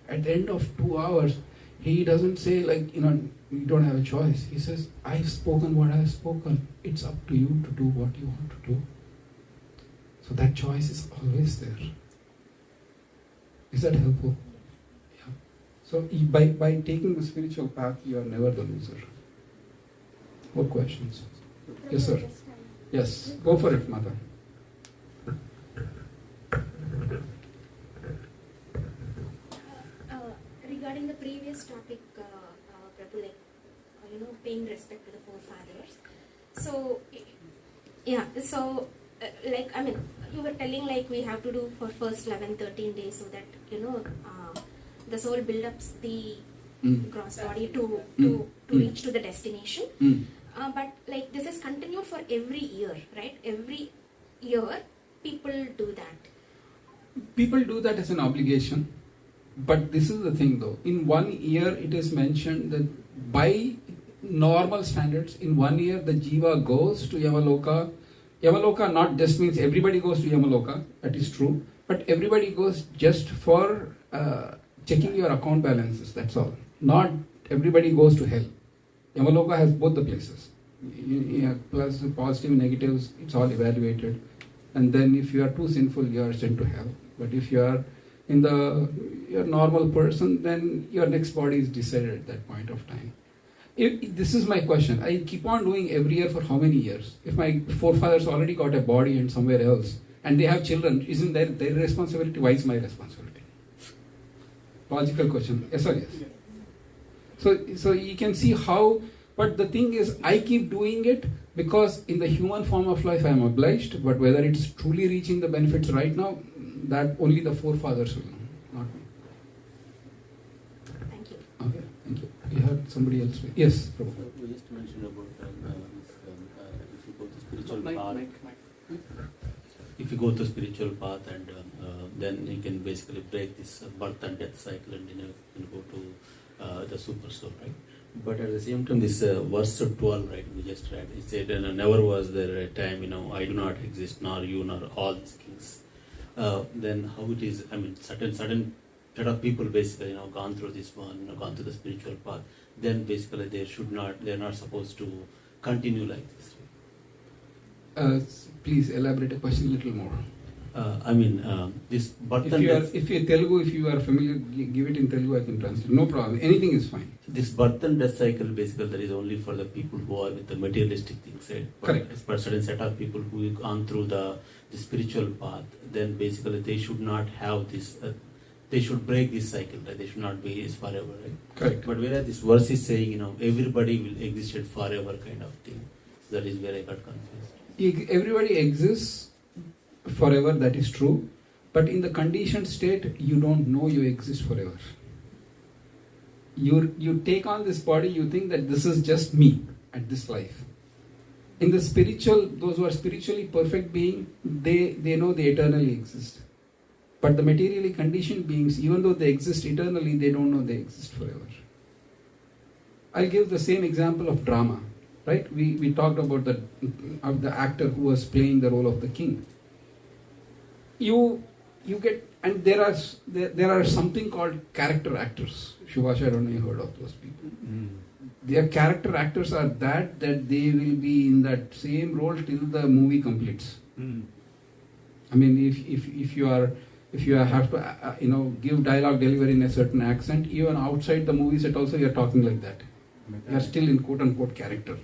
[SPEAKER 1] At the end of 2 hours, he doesn't say you don't have a choice. He says, I've spoken what I've spoken. It's up to you to do what you want to do. So that choice is always there. Is that helpful? Yeah. So by taking the spiritual path, you are never the loser. More questions? Yes, sir. Yes, go for it, Mother.
[SPEAKER 12] Regarding the previous topic, Prabhu, paying respect to the forefathers. So, yeah, so, you were telling we have to do for first 11, 13 days so that, the soul build up the gross body to reach to the destination. But this is continued for every year, right? Every year people do that.
[SPEAKER 1] People do that as an obligation. But this is the thing though. In 1 year it is mentioned that by normal standards, in 1 year the jiva goes to Yamaloka. Yamaloka not just means everybody goes to Yamaloka, that is true. But everybody goes just for checking your account balances, that's all. Not everybody goes to hell. Yamaloka has both the places. Plus the positive, negatives, it's all evaluated. And then if you are too sinful, you are sent to hell. But if you are you're a normal person, then your next body is decided at that point of time. This is my question. I keep on doing every year for how many years? If my forefathers already got a body and somewhere else, and they have children, isn't that their responsibility? Why is my responsibility? Logical question. Yes or yes? So you can see how, but the thing is, I keep doing it because in the human form of life I am obliged, but whether it's truly reaching the benefits right now, that only the forefathers will know, not me.
[SPEAKER 12] Thank you.
[SPEAKER 1] Okay, thank you. We had somebody else. Yes, Prabhu.
[SPEAKER 6] We just mentioned about if you go to spiritual path. If you go to spiritual path and then you can basically break this birth and death cycle and you go to the super soul, right? But at the same time, this verse 12, right, we just read, it said, never was there a time, I do not exist, nor you, nor all these kings. Then how it is, certain set of people basically, gone through this one, gone through the spiritual path, then basically they're not supposed to continue like this.
[SPEAKER 1] Please elaborate a question a little more.
[SPEAKER 6] This birth
[SPEAKER 1] if you're Telugu, if you are familiar, give it in Telugu, I can translate. No problem. Anything is fine.
[SPEAKER 6] This birth and death cycle, basically, that is only for the people who are with the materialistic things, right?
[SPEAKER 1] Correct.
[SPEAKER 6] For a certain set of people who have gone through the spiritual path, then basically they should not have this. They should break this cycle, right? They should not be forever, right?
[SPEAKER 1] Correct.
[SPEAKER 6] But whereas this verse is saying, everybody will exist forever, kind of thing. So that is where I got confused.
[SPEAKER 1] Everybody exists forever, that is true. But in the conditioned state, you don't know you exist forever. You take on this body, you think that this is just me at this life. In the spiritual, those who are spiritually perfect being, they know they eternally exist. But the materially conditioned beings, even though they exist eternally, they don't know they exist forever. I'll give the same example of drama. Right? We talked about the actor who was playing the role of the king. You get, and there are something called character actors. Subhash, I don't know if you heard of those people. Their character actors are that they will be in that same role till the movie completes. If you have to give dialogue delivery in a certain accent, even outside the movie set also you are talking like that. You are still in quote unquote character.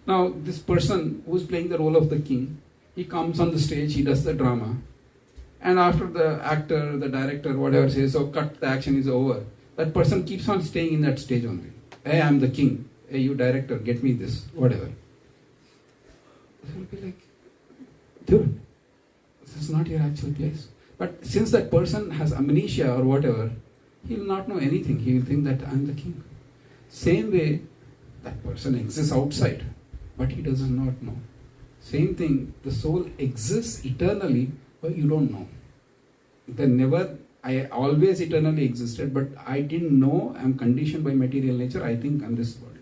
[SPEAKER 1] Now this person who is playing the role of the king, he comes on the stage, he does the drama, And after the actor, the director, whatever says, so cut, the action is over, that person keeps on staying in that stage only. Hey, I'm the king. Hey, you director, get me this, whatever. It will be like, dude, this is not your actual place. But since that person has amnesia or whatever, he will not know anything. He will think that I'm the king. Same way, that person exists outside, but he does not know. Same thing, the soul exists eternally, but you don't know. I always eternally existed, but I didn't know. I'm conditioned by material nature. I think I'm this body.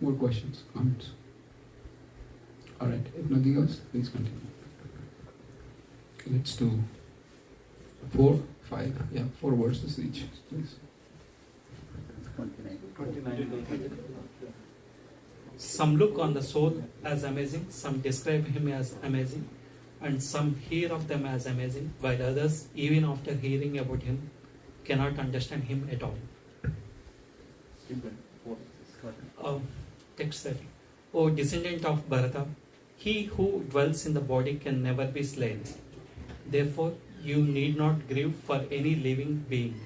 [SPEAKER 1] More questions, comments? Alright, if nothing else, please continue. Okay, let's do 4, 5, 4 verses each, please.
[SPEAKER 5] 29.
[SPEAKER 13] Some look on the soul as amazing, some describe him as amazing, and some hear of them as amazing, while others, even after hearing about him, cannot understand him at all. Text 30. O descendant of Bharata, he who dwells in the body can never be slain. Therefore, you need not grieve for any living being.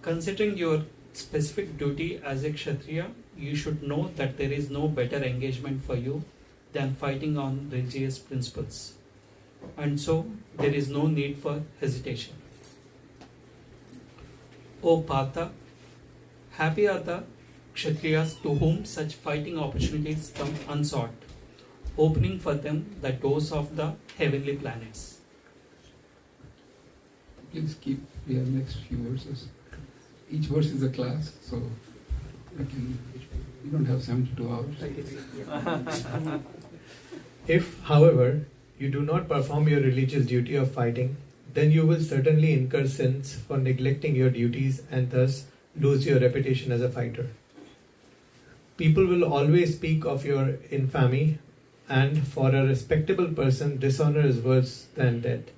[SPEAKER 13] Considering your specific duty as a Kshatriya, you should know that there is no better engagement for you than fighting on religious principles. And so, there is no need for hesitation. O Partha, happy are the Kshatriyas to whom such fighting opportunities come unsought, opening for them the doors of the heavenly planets.
[SPEAKER 1] Please keep the next few verses. Each verse is a class, so we don't have 72 hours.
[SPEAKER 14] If, however, you do not perform your religious duty of fighting, then you will certainly incur sins for neglecting your duties and thus lose your reputation as a fighter. People will always speak of your infamy, and for a respectable person, dishonor is worse than death.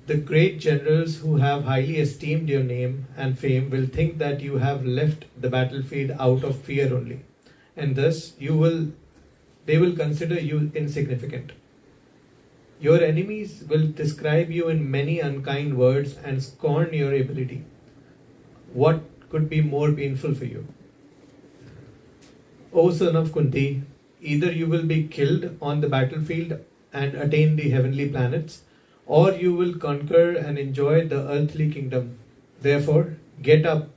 [SPEAKER 14] The great generals who have highly esteemed your name and fame will think that you have left the battlefield out of fear only, and thus they will consider you insignificant. Your enemies will describe you in many unkind words and scorn your ability. What could be more painful for you? O son of Kunti, either you will be killed on the battlefield and attain the heavenly planets, or you will conquer and enjoy the earthly kingdom. Therefore, get up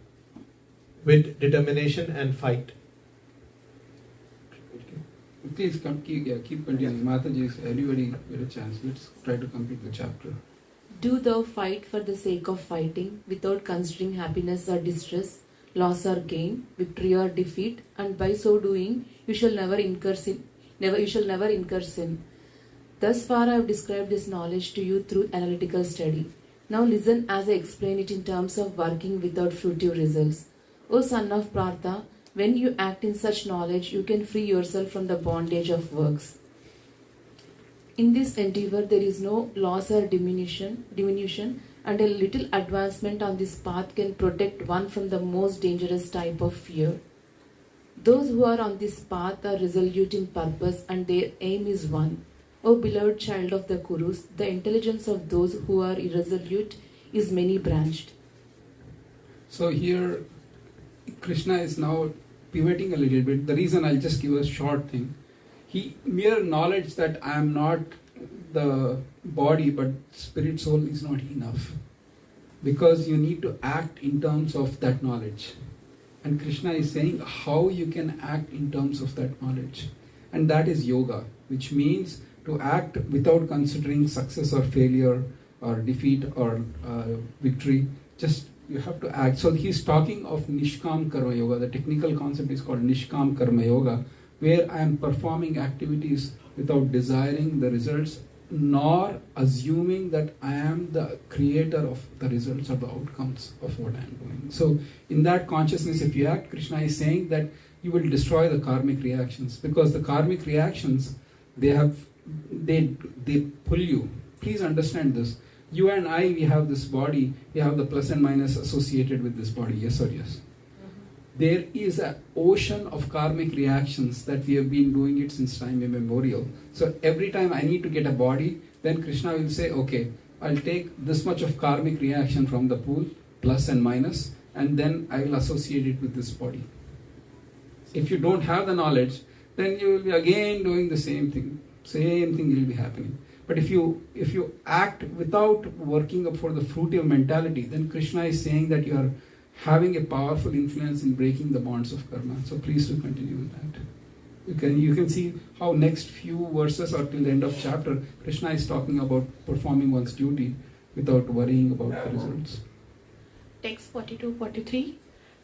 [SPEAKER 14] with determination and fight.
[SPEAKER 1] Please keep continuing. Mataji, everybody get a chance. Let's try to complete the chapter.
[SPEAKER 15] Do thou fight for the sake of fighting, without considering happiness or distress, loss or gain, victory or defeat, and by so doing you shall never incur sin. Thus far I have described this knowledge to you through analytical study. Now listen as I explain it in terms of working without fruitive results. O son of Partha, when you act in such knowledge, you can free yourself from the bondage of works. In this endeavor, there is no loss or diminution, and a little advancement on this path can protect one from the most dangerous type of fear. Those who are on this path are resolute in purpose, and their aim is one. O beloved child of the Kurus, the intelligence of those who are irresolute is many-branched.
[SPEAKER 1] So here, Krishna is now pivoting a little bit. The reason, I'll just give a short thing. Mere knowledge that I am not the body but spirit soul is not enough, because you need to act in terms of that knowledge. And Krishna is saying how you can act in terms of that knowledge. And that is yoga, which means to act without considering success or failure or defeat or victory. Just you have to act. So he's talking of Nishkam Karma Yoga. The technical concept is called Nishkam Karma Yoga, where I am performing activities without desiring the results, nor assuming that I am the creator of the results or the outcomes of what I am doing. So in that consciousness, if you act, Krishna is saying that you will destroy the karmic reactions, because the karmic reactions, they pull you. Please understand this. You and I, we have this body, we have the plus and minus associated with this body, yes or yes? there is an ocean of karmic reactions that we have been doing it since time immemorial. So every time I need to get a body, then Krishna will say, okay, I'll take this much of karmic reaction from the pool, plus and minus, and then I will associate it with this body. If you don't have the knowledge, then you will be again doing the same thing. Same thing will be happening. But if you act without working up for the fruitive mentality, then Krishna is saying that you are having a powerful influence in breaking the bonds of karma. So please do continue with that. You can see how next few verses or till the end of chapter, Krishna is talking about performing one's duty without worrying about the results.
[SPEAKER 9] Text 42-43.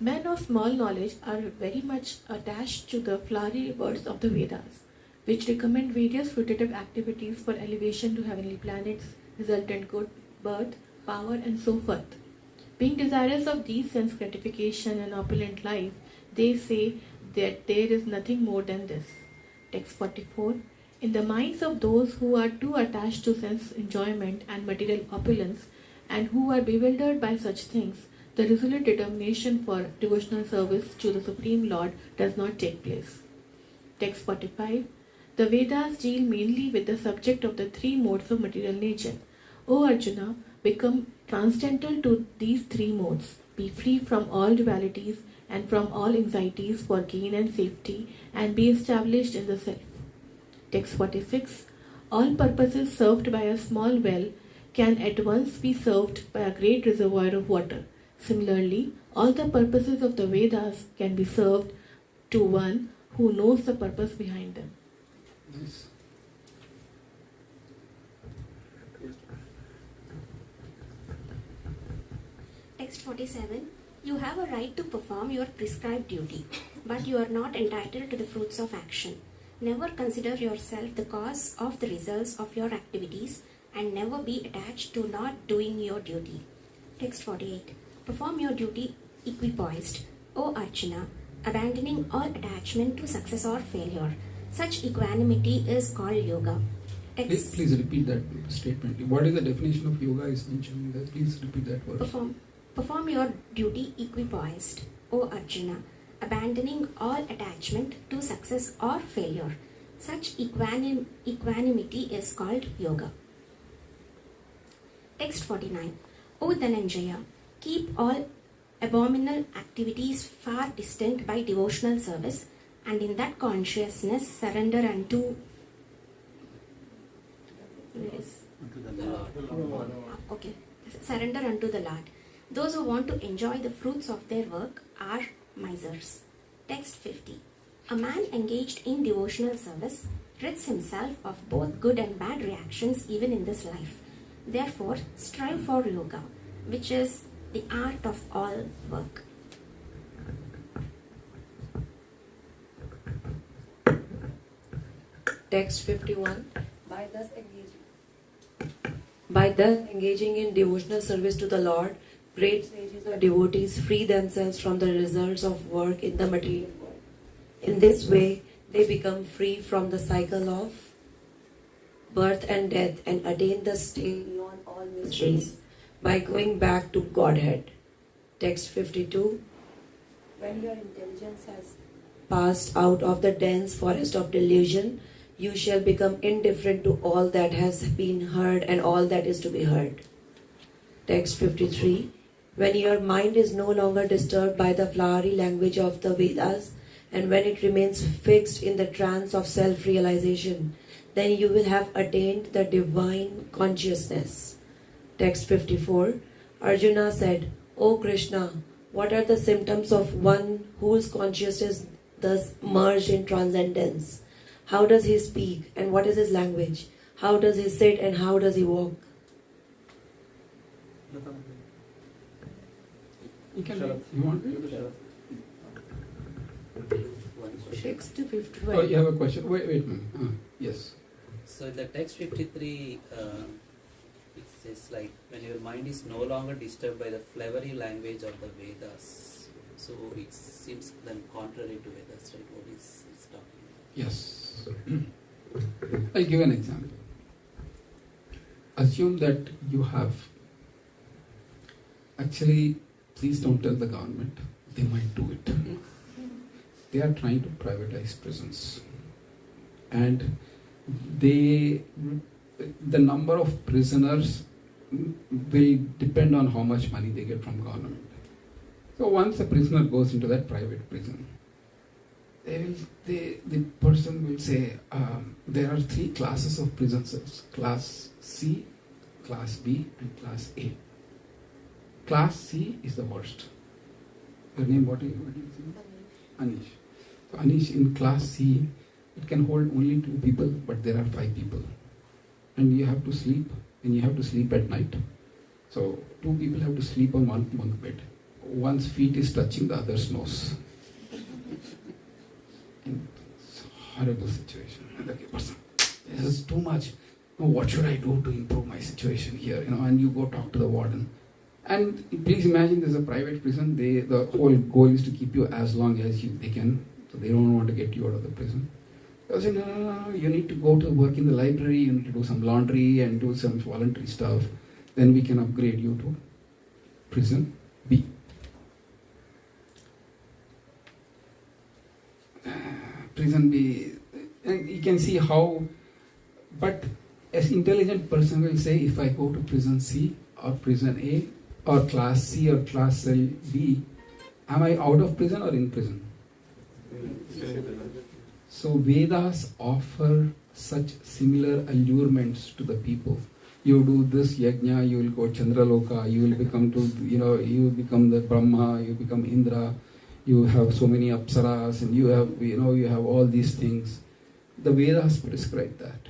[SPEAKER 9] Men of small knowledge are very much attached to the flowery words of the Vedas, which recommend various fruitive activities for elevation to heavenly planets, resultant good birth, power, and so forth. Being desirous of these sense gratification and opulent life, they say that there is nothing more than this. Text 44. In the minds of those who are too attached to sense enjoyment and material opulence, and who are bewildered by such things, the resolute determination for devotional service to the Supreme Lord does not take place. Text 45. The Vedas deal mainly with the subject of the three modes of material nature. O Arjuna, become transcendental to these three modes, be free from all dualities and from all anxieties for gain and safety, and be established in the self. Text 46. All purposes served by a small well can at once be served by a great reservoir of water. Similarly, all the purposes of the Vedas can be served to one who knows the purpose behind them.
[SPEAKER 1] Nice.
[SPEAKER 12] Text 47. You have a right to perform your prescribed duty, but you are not entitled to the fruits of action. Never consider yourself the cause of the results of your activities, and never be attached to not doing your duty. Text 48. Perform your duty equipoised, O Arjuna, abandoning all attachment to success or failure. Such equanimity is called yoga.
[SPEAKER 1] Please repeat that statement. What is the definition of yoga is mentioned there? Please repeat that word.
[SPEAKER 12] Perform your duty equipoised, O Arjuna, abandoning all attachment to success or failure. Such equanimity is called yoga. Text 49. O Dhananjaya, keep all abominable activities far distant by devotional service, and in that consciousness surrender unto surrender unto the Lord. Those who want to enjoy the fruits of their work are misers. Text 50. A man engaged in devotional service rids himself of both good and bad reactions even in this life. Therefore, strive for yoga, which is the art of all work.
[SPEAKER 16] Text 51. By thus engaging in devotional service to the Lord, great sages or devotees free themselves from the results of work in the material world. In this way, they become free from the cycle of birth and death and attain the state beyond all mysteries by going back to Godhead. Text 52. When your intelligence has passed out of the dense forest of delusion, you shall become indifferent to all that has been heard and all that is to be heard. Text 53. When your mind is no longer disturbed by the flowery language of the Vedas, and when it remains fixed in the trance of self-realization, then you will have attained the divine consciousness. Text 54. Arjuna said, O Krishna, what are the symptoms of one whose consciousness thus merged in transcendence? How does he speak and what is his language? How does he sit and how does he walk?
[SPEAKER 1] You can read. You want to?
[SPEAKER 15] Text 55.
[SPEAKER 1] Oh, you have a question? Wait a minute. Yes.
[SPEAKER 8] So in the text 53, it says like when your mind is no longer disturbed by the flowery language of the Vedas. So it seems then contrary to Vedas, right? What is it's talking about?
[SPEAKER 1] Yes. I'll give an example. Assume that you have, actually, please don't tell the government. they might do it. They are trying to privatize prisons. And the number of prisoners will depend on how much money they get from government. So once a prisoner goes into that private prison, the person will say, there are 3 classes of prison cells: Class C, Class B, and Class A. Class C is the worst. Your name, what is it? Anish. So Anish, in Class C, it can hold only 2 people, but there are 5 people. And you have to sleep, and you have to sleep at night. So 2 people have to sleep on one bunk bed. One's feet is touching the other's nose. And it's a horrible situation. And the person, this is too much. What should I do to improve my situation here? And you go talk to the warden. And please imagine there's a private prison. The whole goal is to keep you as long as they can. So they don't want to get you out of the prison. I say, no, you need to go to work in the library, you need to do some laundry and do some voluntary stuff. Then we can upgrade you to prison B. Prison B, and you can see how, but as intelligent person will say, if I go to prison C or prison A or class C or class cell B, am I out of prison or in prison? So Vedas offer such similar allurements to the people. You do this yajna, you will go Chandraloka, you will become you become the Brahma, you become Indra, you have so many apsaras, and you have all these things. The Vedas prescribe that.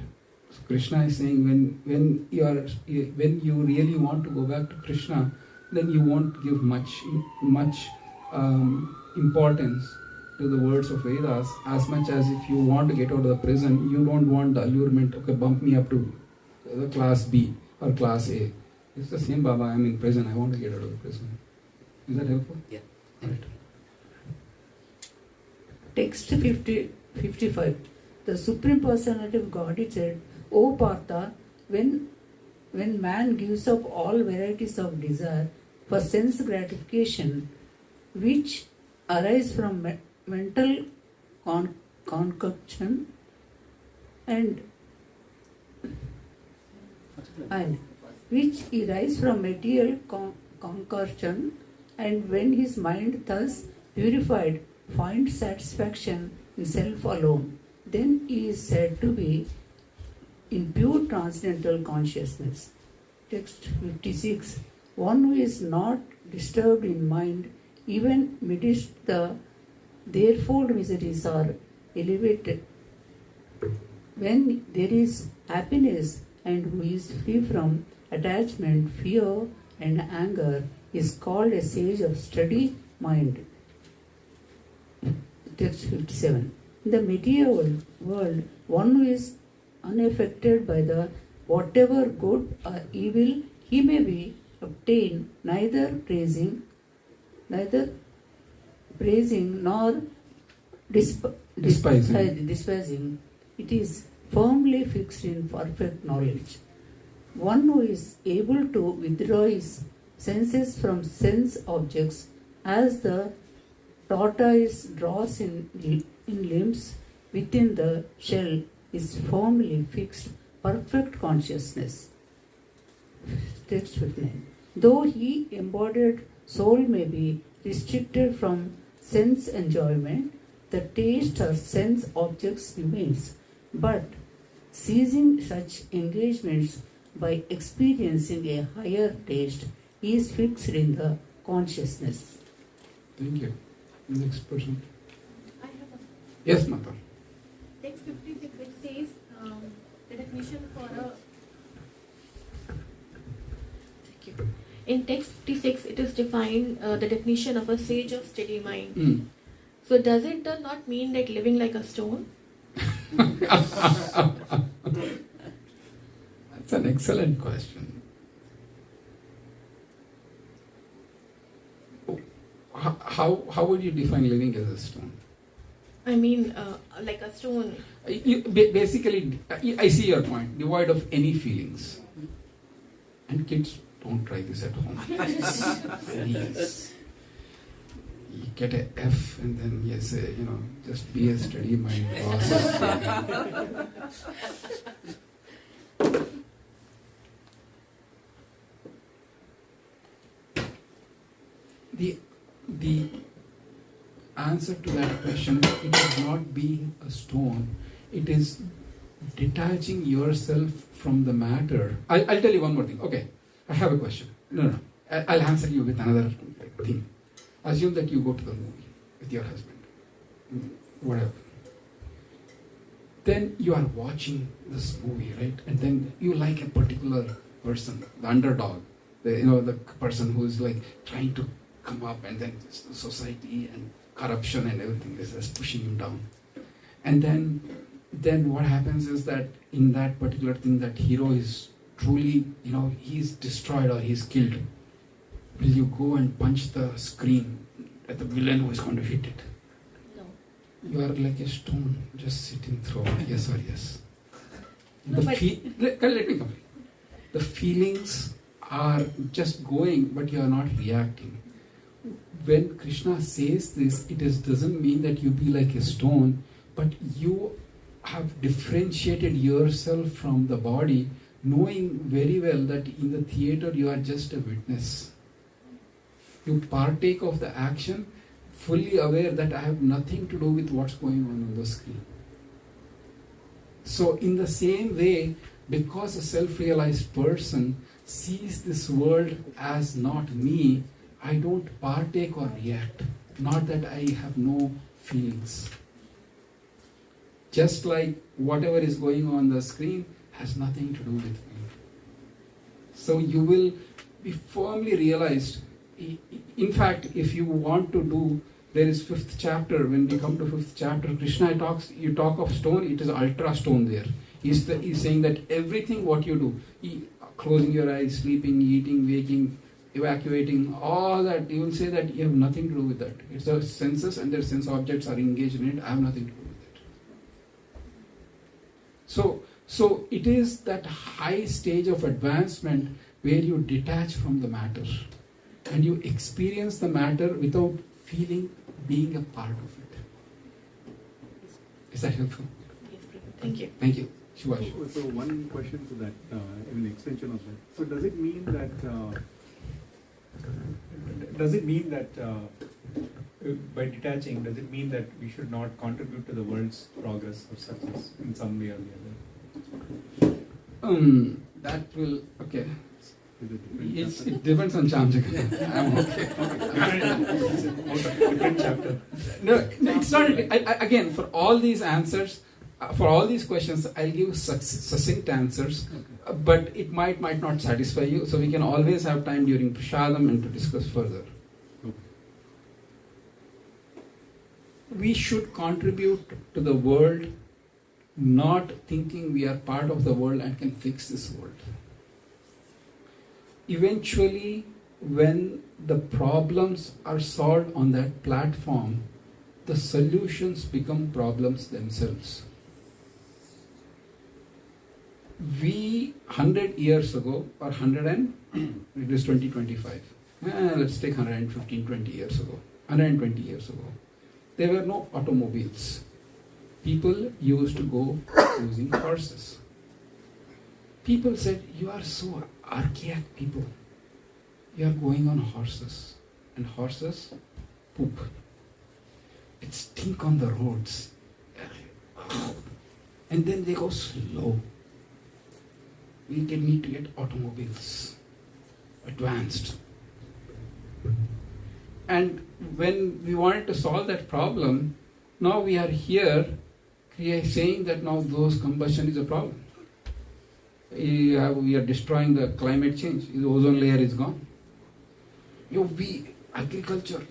[SPEAKER 1] So Krishna is saying when you really want to go back to Krishna, then you won't give much importance to the words of Vedas as much as if you want to get out of the prison, you don't want the allurement, okay, bump me up to the class B or class A. It's the same, Baba, I'm in prison, I want to get out of the prison. Is that helpful?
[SPEAKER 11] Yeah.
[SPEAKER 1] Right.
[SPEAKER 11] Text 55. The Supreme Personality of Godhead said, O Partha, when man gives up all varieties of desire for sense gratification, which arise from mental concoction and which arise from material concoction, and when his mind thus purified finds satisfaction in self alone, then he is said to be in pure transcendental consciousness. Text 56. One who is not disturbed in mind, even amidst the therefold miseries, are elevated. When there is happiness, and who is free from attachment, fear, and anger, is called a sage of steady mind. Text 57. In the material world, one who is unaffected by the whatever good or evil he may be obtained, neither praising nor despising. It is firmly fixed in perfect knowledge. One who is able to withdraw his senses from sense objects as the tortoise draws in limbs within the shell is firmly fixed perfect consciousness. Text 59. Though he embodied soul may be restricted from sense enjoyment, the taste or sense objects remains, but ceasing such engagements by experiencing a higher taste, he is fixed in the consciousness.
[SPEAKER 1] Thank you. Next person.
[SPEAKER 9] I have a
[SPEAKER 1] Yes, Mata.
[SPEAKER 9] text 56, which says the definition for a. Thank you. In text 56, it is defined the definition of a sage of steady mind. So does it not mean like living like a stone?
[SPEAKER 1] That's an excellent question. How would you define living as a stone?
[SPEAKER 9] I mean, like a stone.
[SPEAKER 1] Basically, I see your point. Devoid of any feelings. And kids, don't try this at home. Please. you get a F and then you say, just be a steady mind process. The answer to that question, it is not being a stone, it is detaching yourself from the matter. I'll tell you one more thing. Okay, I have a question. No. I'll answer you with another thing. Assume that you go to the movie with your husband, whatever. Then you are watching this movie, right? And then you like a particular person, the underdog, the person who is like trying to come up, and then society and corruption and everything is just pushing him down. And then what happens is that in that particular thing, that hero is truly, he's destroyed or he's killed. Will you go and punch the screen at the villain who is going to hit it?
[SPEAKER 12] No.
[SPEAKER 1] You are like a stone, just sitting through yes or yes.
[SPEAKER 12] No,
[SPEAKER 1] Let me complete. The feelings are just going, but you are not reacting. When Krishna says this, it doesn't mean that you be like a stone, but you have differentiated yourself from the body, knowing very well that in the theater you are just a witness. You partake of the action, fully aware that I have nothing to do with what's going on the screen. So in the same way, because a self-realized person sees this world as not me, I don't partake or react. Not that I have no feelings. Just like whatever is going on the screen has nothing to do with me. So you will be firmly realized. In fact, if you want to do, there is 5th chapter. When we come to 5th chapter, Krishna you talk of stone, it is ultra stone there. He's saying that everything what you do, closing your eyes, sleeping, eating, waking, evacuating, all that, you will say that you have nothing to do with that. It's the senses and their sense objects are engaged in it. I have nothing to do with it. So it is that high stage of advancement where you detach from the matter and you experience the matter without feeling being a part of it. Is that helpful?
[SPEAKER 12] Yes, thank you.
[SPEAKER 1] Thank you. Shivaji.
[SPEAKER 17] So one question to that, in extension of that. So does it mean that by detaching, does it mean that we should not contribute to the world's progress or success in some way or the other?
[SPEAKER 1] That will, okay. It depends on Chamchaka. I'm okay.
[SPEAKER 17] Different chapter.
[SPEAKER 1] No, it's not. Again, for all these answers, for all these questions, I'll give succinct answers, but it might not satisfy you. So we can always have time during Prashadam and to discuss further. We should contribute to the world, not thinking we are part of the world and can fix this world. Eventually, when the problems are solved on that platform, the solutions become problems themselves. We, 100 years ago, or it is 2025, let's take 115, 20 years ago, 120 years ago, there were no automobiles. People used to go using horses. People said, you are so archaic people. You are going on horses. And horses poop. It stink on the roads. And then they go slow. We need to get automobiles. Advanced. And when we wanted to solve that problem, now we are here saying that now those combustion is a problem. We are destroying the climate change. The ozone layer is gone. Agriculture,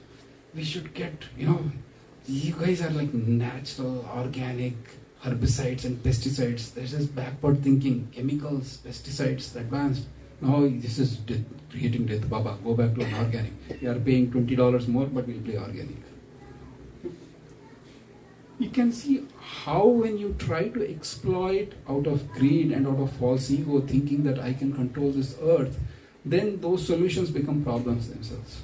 [SPEAKER 1] we should get, you guys are like natural, organic, herbicides and pesticides. This is backward thinking, chemicals, pesticides, advanced. Now this is creating death. Baba, go back to an organic. We are paying $20 more, but we'll play organic. You can see how when you try to exploit out of greed and out of false ego, thinking that I can control this earth, then those solutions become problems themselves.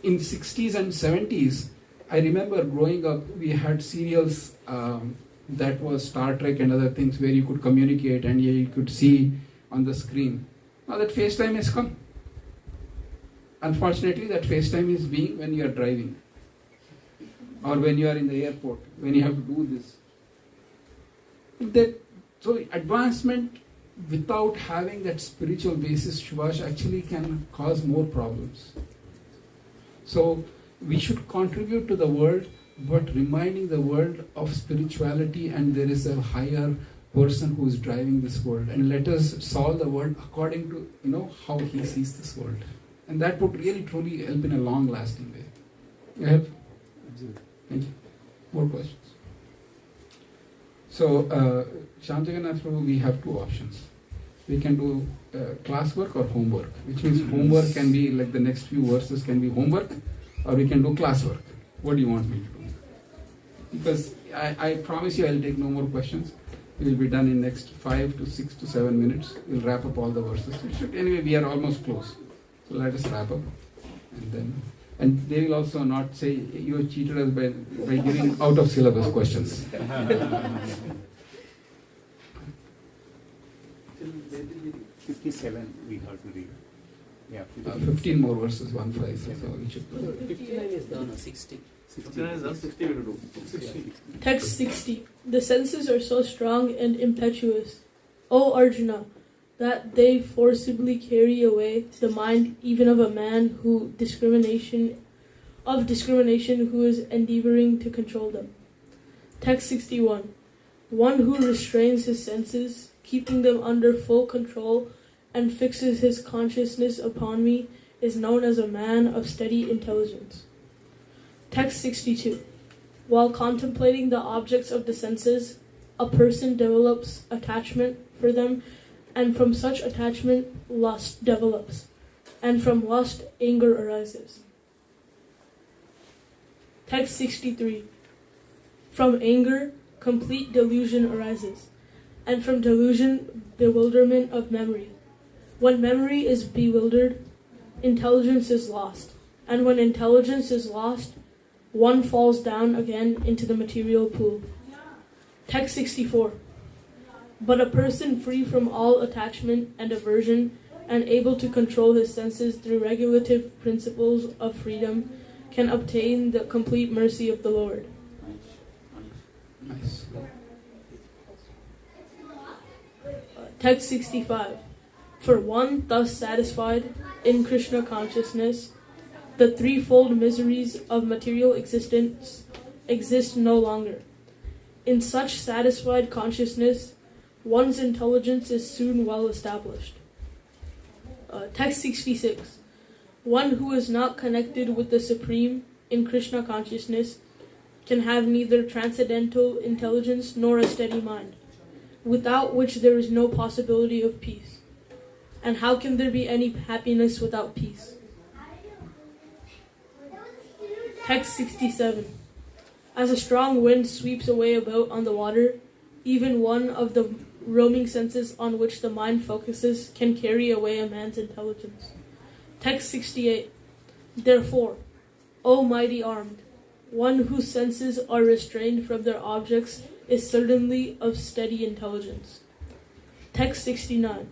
[SPEAKER 1] in 60s and 70s, I remember growing up, we had serials that was Star Trek and other things where you could communicate and you could see on the screen. Now that FaceTime has come. Unfortunately, that FaceTime is being when you are driving or when you are in the airport, when you have to do this. So advancement without having that spiritual basis, Subhash, actually can cause more problems. So we should contribute to the world, but reminding the world of spirituality, and there is a higher person who is driving this world, and let us solve the world according to how he sees this world, and that would really truly help in a long-lasting way. You have? Absolutely. Thank you. More questions? So, Shyam Jagannath Prabhu, we have two options. We can do classwork or homework, which means homework can be like the next few verses can be homework, or we can do classwork. What do you want me to do? Because I promise you I'll take no more questions. We will be done in next 5 to 6 to 7 minutes. We'll wrap up all the verses. Anyway, we are almost close. So let us wrap up. And they will also not say you cheated us by giving out of syllabus questions.
[SPEAKER 5] 57 we have to read. Yeah,
[SPEAKER 1] 15 more verses, 1-5. So we should.
[SPEAKER 8] 59 is done. 60.
[SPEAKER 18] 59 is done. 60 we will do. 60.
[SPEAKER 19] Text 60. The senses are so strong and impetuous, O Arjuna, that they forcibly carry away the mind even of a man who discrimination who is endeavoring to control them. Text 61. One who restrains his senses, keeping them under full control, and fixes his consciousness upon me, is known as a man of steady intelligence. Text 62. While contemplating the objects of the senses, a person develops attachment for them, and from such attachment, lust develops, and from lust, anger arises. Text 63. From anger, complete delusion arises, and from delusion, bewilderment of memory. When memory is bewildered, intelligence is lost, and when intelligence is lost, one falls down again into the material pool. Text 64. But a person free from all attachment and aversion, and able to control his senses through regulative principles of freedom, can obtain the complete mercy of the Lord.
[SPEAKER 1] Nice.
[SPEAKER 19] Text 65. For one thus satisfied in Krishna consciousness, the threefold miseries of material existence exist no longer. In such satisfied consciousness, one's intelligence is soon well established. Text 66. One who is not connected with the Supreme in Krishna consciousness can have neither transcendental intelligence nor a steady mind, without which there is no possibility of peace. And how can there be any happiness without peace? Text 67. As a strong wind sweeps away a boat on the water, even one of the roaming senses on which the mind focuses can carry away a man's intelligence. Text 68. Therefore, O mighty armed, one whose senses are restrained from their objects is certainly of steady intelligence. Text 69.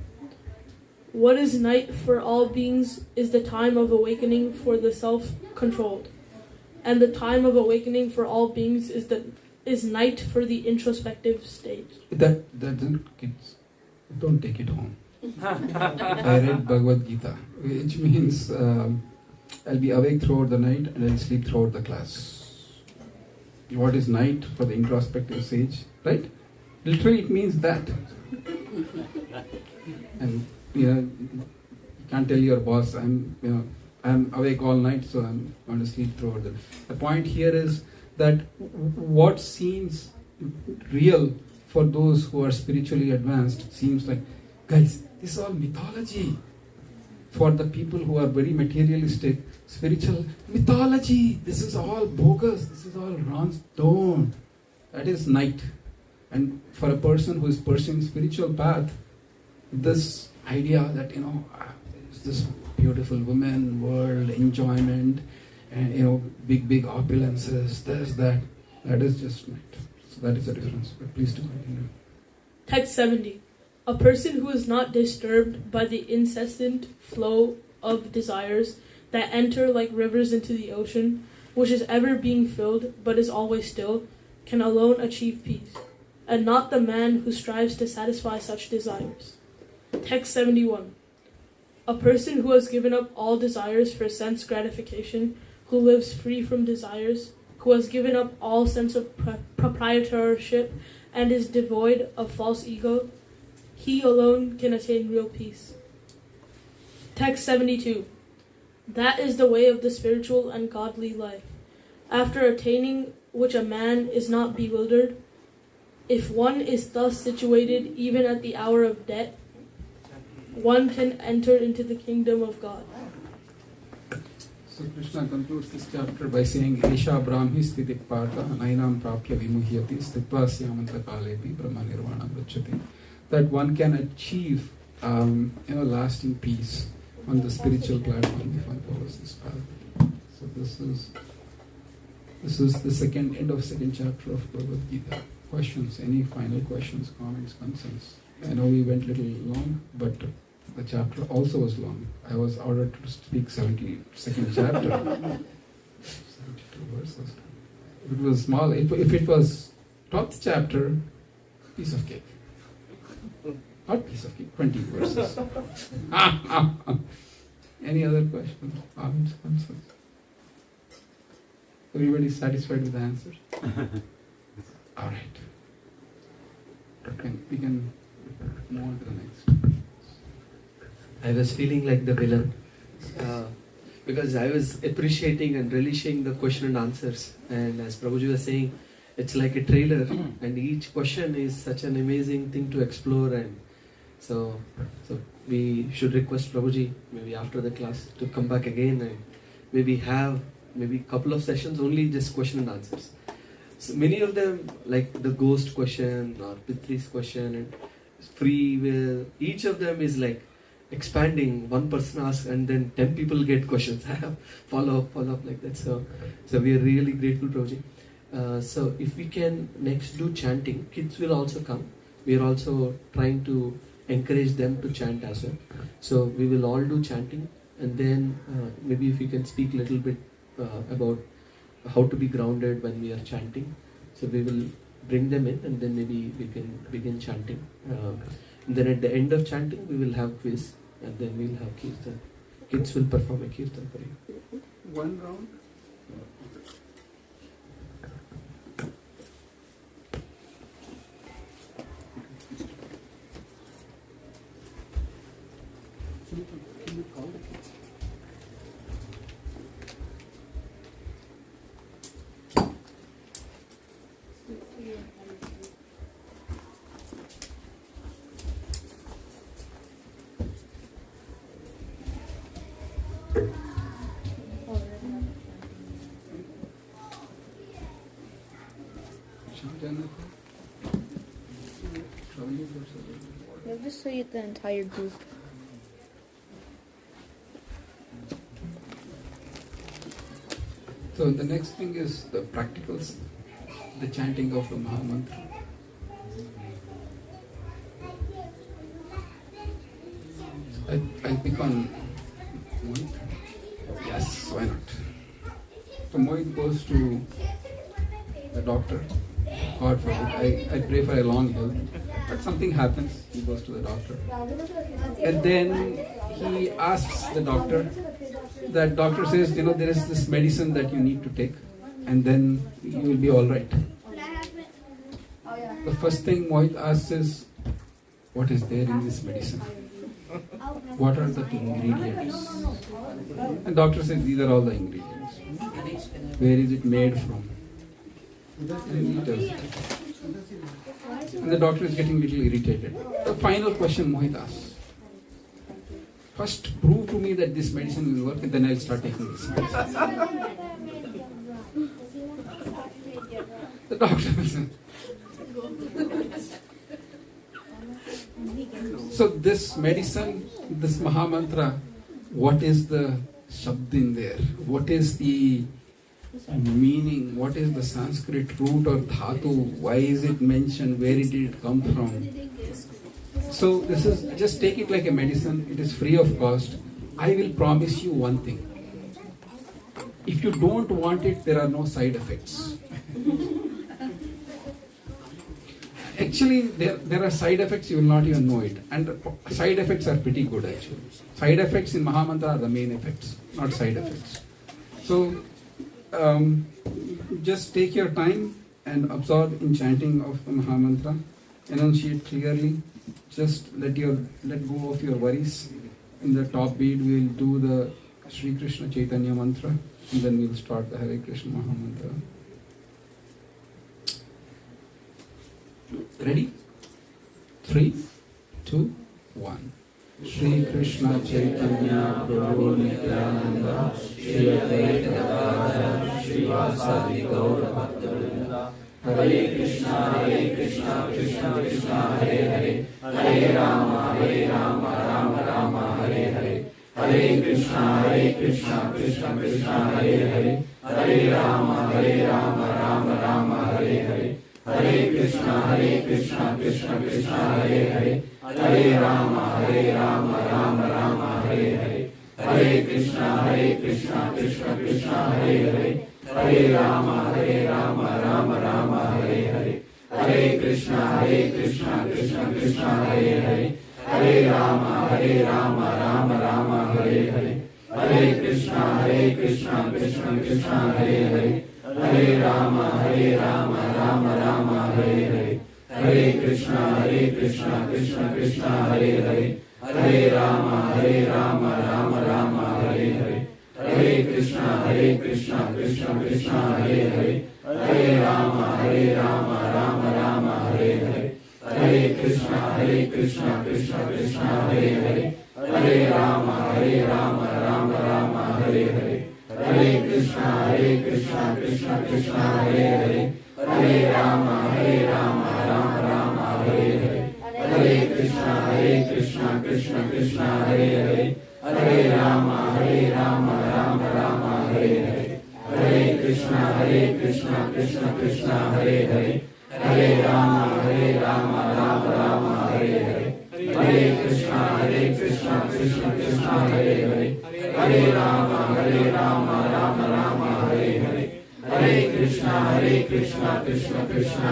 [SPEAKER 19] What is night for all beings is the time of awakening for the self-controlled, and the time of awakening for all beings is night for the introspective stage.
[SPEAKER 1] That doesn't, kids, don't take it home. I read Bhagavad Gita, which means I'll be awake throughout the night and I'll sleep throughout the class. What is night for the introspective stage, right? Literally it means that. And you can't tell your boss, I'm awake all night, so I'm going to sleep throughout the night. The point here is that what seems real for those who are spiritually advanced seems like, guys, this is all mythology. For the people who are very materialistic, spiritual mythology, this is all bogus, this is all wrong. Don't. That is night. And for a person who is pursuing spiritual path, this idea that, there's this beautiful woman, world, enjoyment, and big opulences, this, that. That is just night. So that is the difference. But please do continue.
[SPEAKER 19] Text 70. A person who is not disturbed by the incessant flow of desires that enter like rivers into the ocean, which is ever being filled but is always still, can alone achieve peace, and not the man who strives to satisfy such desires. Text 71. A person who has given up all desires for sense gratification, who lives free from desires, who has given up all sense of proprietorship and is devoid of false ego, he alone can attain real peace. Text 72. That is the way of the spiritual and godly life, after attaining which a man is not bewildered. If one is thus situated even at the hour of death, one can enter into the kingdom of God.
[SPEAKER 1] So Krishna concludes this chapter by saying, Esha Brahmi Sthitik Partha Nainam Prapya Vimuhyati Sthitva Syamanta Kalepi Brahma Nirvana Vrachati. That one can achieve lasting peace on the spiritual platform if one follows this path. So this is the end of second chapter of Bhagavad Gita. Questions? Any final questions, comments, concerns? I know we went a little long, but the chapter also was long. I was ordered to speak 72nd chapter. 72 verses. If it was small, if it was 12th chapter, piece of cake. Not piece of cake, 20 verses. Any other questions, comments, concerns? Everybody satisfied with the answers? All right. We can move on to the next.
[SPEAKER 20] I was feeling like the villain because I was appreciating and relishing the question and answers. And as Prabhuji was saying, it's like a trailer, and each question is such an amazing thing to explore. And so we should request Prabhuji maybe after the class to come back again and maybe have a couple of sessions only just question and answers. So many of them, like the ghost question or Pitri's question and free will, each of them is like expanding. One person asks and then 10 people get questions. follow up like that. So we are really grateful, Prabhuji. So if we can next do chanting, kids will also come. We are also trying to encourage them to chant as well. So we will all do chanting, and then maybe if we can speak a little bit about how to be grounded when we are chanting. So we will bring them in, and then maybe we can begin chanting. And then at the end of chanting, we will have quiz, and then we will have kirtan. Kids will perform a kirtan for you.
[SPEAKER 1] One round? Can you call the kids?
[SPEAKER 2] We'll just say it the entire group.
[SPEAKER 1] So the next thing is the practicals, the chanting of the Mahamantra. I'll pick on Mohit. Yes, why not? So Mohit goes to the doctor. God forbid, I pray for a long health. But something happens, he goes to the doctor. And then he asks the doctor. That doctor says, there is this medicine that you need to take, and then you will be all right. The first thing Mohit asks is, what is there in this medicine? What are the ingredients? And doctor says, these are all the ingredients. Where is it made from? And he tells it. And the doctor is getting a little irritated. The final question Mohit asks. First, prove to me that this medicine will work, and then I'll start taking this medicine. The doctor will say. So this medicine, this Mahamantra, what is the shabd in there? What is the meaning? What is the Sanskrit root or dhatu? Why is it mentioned? Where did it come from? So this is, just take it like a medicine. It is free of cost. I will promise you one thing. If you don't want it, there are no side effects. Actually, there are side effects, you will not even know it. And side effects are pretty good actually. Side effects in Mahamantra are the main effects, not side effects. So, just take your time and absorb in chanting of the Mahamantra. Enunciate clearly. Just let go of your worries. In the top beat, we will do the Sri Krishna Chaitanya mantra, and then we'll start the Hare Krishna Mahamantra. Ready? 3, 2, 1. Shri Krishna Chaitanya Prabhu Nityananda Shri Advaita Gadadhara Shri Vasadi Gaura Bhaktavrinda Hare Krishna Krishna Krishna Hare Hare Hare Rama Rama Rama Hare Hare Hare Krishna Krishna Krishna Hare Hare Hare Rama Rama Rama Hare Hare Hare Krishna Krishna Krishna Hare Hare Hare Rama Rama Rama Hare Hare Hare Krishna Krishna Krishna Hare Hare Hare Rama Rama Rama Hare Hare Hare Krishna Krishna Krishna Hare Hare Hare Rama Rama Rama Hare Hare Hare Krishna Krishna Hare Hare Hare Rama Rama Hare Hare Hare Krishna Krishna Hare Hare Hare Rama Rama Hare Hare Hare Krishna Krishna Hare Hare Hare Rama Rama Hare Hare Hare Krishna Krishna Hare Hare Hare Rama Rama Hare Hare Hare Krishna Krishna Hare Hare Hare Rama Rama Hare Hare Hare Krishna Krishna Hare Hare Hare Rama Rama Hare Hare Hare Krishna Krishna Hare Hare Hare Rama Rama Hare Hare Hare Krishna Krishna Hare Hare Hare Rama Rama Hare Hare Hare Krishna Krishna Hare Hare Hare Rama Rama Hare Hare Hare Krishna Krishna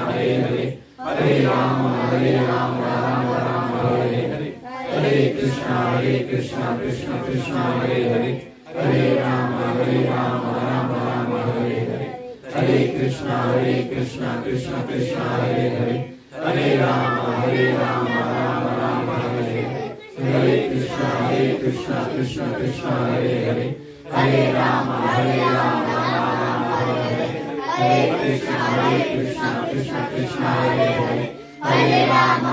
[SPEAKER 1] Hare Hare Hare Rama Rama Hare Hare Hare Krishna Krishna Hare Hare Hare Rama Rama Hare Hare Hare Krishna Krishna Hare Hare Hare Rama Rama Hare Hare Hare Krishna Krishna Hare Hare Hare Rama Rama Hare Hare Krishna Krishna Hare Hare Hare Rama Rama Hare Hare Hare Krishna Krishna Hare Hare Hare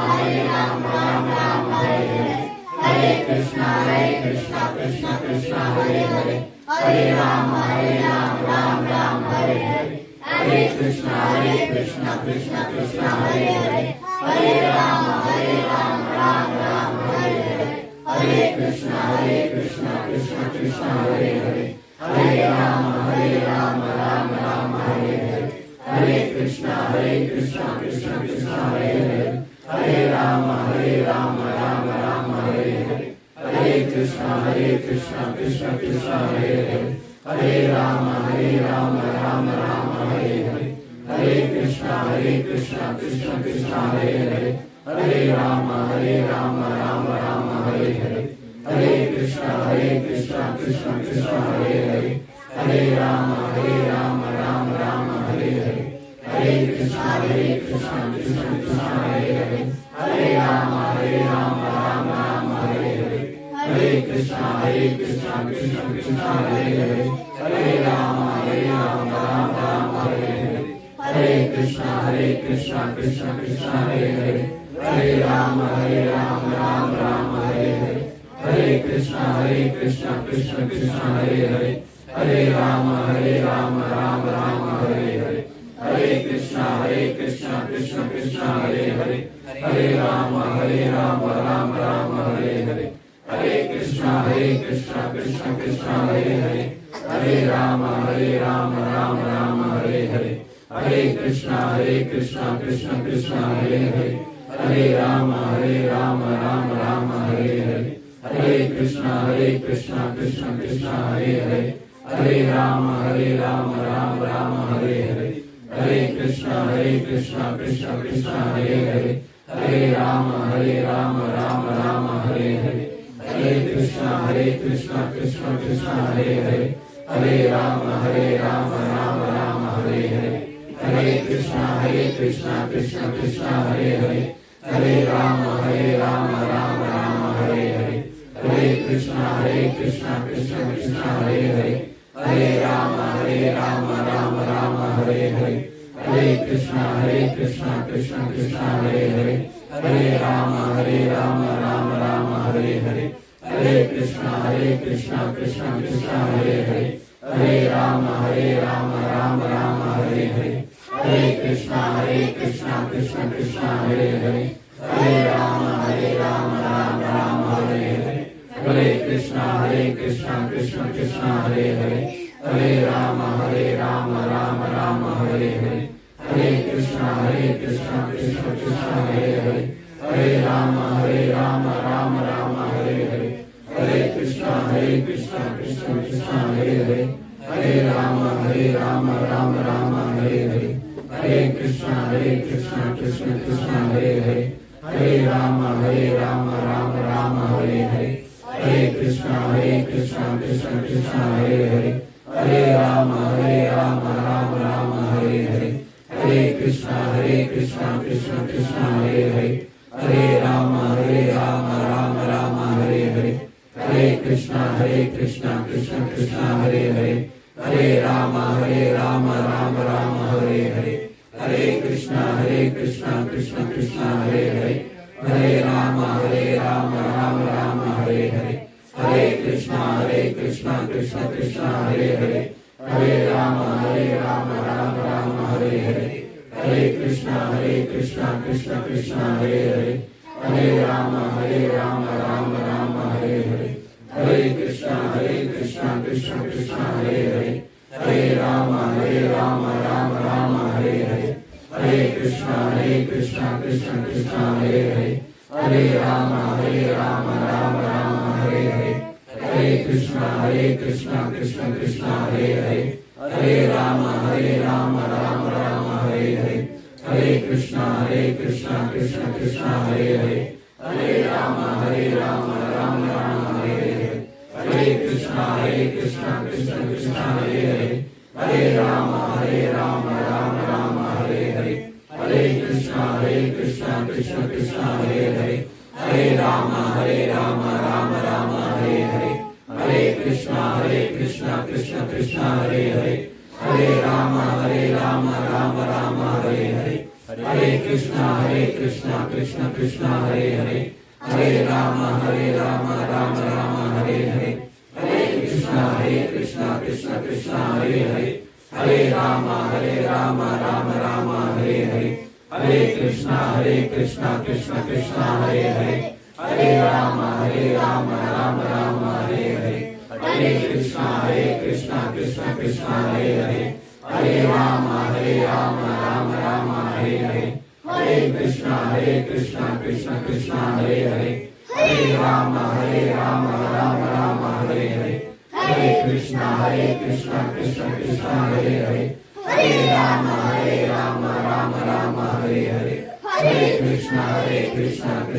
[SPEAKER 1] Rama Rama Hare Hare Hare Krishna Krishna Hare Hare Hare Rama Rama Hare Hare Hare Krishna Krishna Hare Hare Hare Rama Rama Hare Hare Hare Krishna Krishna Hare Hare Hare Rama Rama Hare Hare Hare Krishna Krishna Hare Hare Hare Rama Rama Hare Hare Hare Krishna Krishna Hare Hare Hare Rama Rama Hare Hare Hare Krishna Krishna Hare Hare Hare Rama Rama Hare Hare Hare Krishna Krishna Hare Hare Hare Rama Rama Hare Hare Hare Krishna Krishna Hare Hare Hare Rama Rama Hare Hare Hare Krishna Krishna Hare Hare Hare Rama Rama Hare Hare Hare Krishna Krishna Hare Hare Hare Rama Rama Hare Hare Hare Krishna Krishna Krishna Krishna Hare Hare, Hare Rama Rama Rama Hare Hare, Hare Krishna Krishna Krishna Hare Hare, Hare Rama Rama Hare Hare, Hare Krishna Krishna Krishna Hare Hare, Hare Rama Rama Hare Hare, Hare Krishna Krishna Krishna Hare Hare, Hare Rama Rama Hare Hare, Hare Krishna Krishna Krishna Hare Hare, Hare Rama Rama Hare Hare, Hare Krishna Krishna Krishna Hare Hare, Hare Rama Rama Hare Hare, Hare Krishna Krishna Krishna Hare Hare, Hare Rama Rama Hare Hare, Hare Krishna Krishna Krishna Hare Hare, Hare Rama Rama Hare Hare, Hare Krishna Krishna Krishna Hare Hare, Hare Rama Rama Hare Hare, Hare Krishna Krishna Krishna Hare Hare, Hare Rama Rama Hare Hare, Hare Krishna Krishna Krishna Hare Hare, Hare Rama Rama Hare Hare, Hare Krishna Krishna Krishna Hare Hare, Hare Rama Rama Hare Hare, Hare Krishna Krishna Krishna Hare Hare, Hare Rama Rama Hare Hare, Hare Krishna Krishna Krishna Hare Hare, Hare Rama Rama Hare Hare, Hare Krishna Krishna Krishna Hare Hare, Hare Rama Rama Hare Hare, Hare Krishna Krishna Krishna Hare Hare, Hare Rama Hare Hare, Hare Krishna Krishna Krishna Hare Hare, Hare Rama Rama Hare Hare, Hare Krishna Krishna Krishna Hare Hare, Hare Rama Rama Hare Hare, Hare Krishna Krishna Krishna Hare Hare, Hare Rama Rama Hare Hare, Hare Krishna Krishna Krishna Hare Hare, Hare Rama Rama Hare Hare, Hare Krishna Krishna Krishna Hare Hare, Hare Rama Rama Hare Hare, Hare Krishna Krishna Krishna Hare Hare, Hare Rama Rama Hare Hare, Hare Krishna Krishna Krishna Hare Hare, Hare Rama Rama Hare Hare, Hare Krishna Krishna Krishna Hare Hare, Hare Rama Rama Hare Hare, Hare Krishna Krishna Krishna Hare Hare, Hare Rama Rama Hare Hare, Hare Krishna Krishna Krishna Hare Hare, Hare Rama Rama Hare Hare, Hare Krishna Krishna Krishna Hare Hare, Hare Rama Rama Hare Hare, Hare Krishna Krishna Krishna Hare Hare, Hare Rama Hare Hare, Hare Krishna Krishna Krishna Hare Hare, Hare Rama Rama Hare Hare, Hare Krishna Krishna Krishna Hare Hare, Hare Rama Rama Hare Hare, Hare Krishna Krishna Krishna Hare Hare, Hare Rama Rama Hare Hare, Hare Krishna Krishna Krishna Hare Hare, Hare Rama Rama Hare Hare, Hare Krishna Krishna Krishna Hare Hare, Hare Rama Hare Hare, Hare Krishna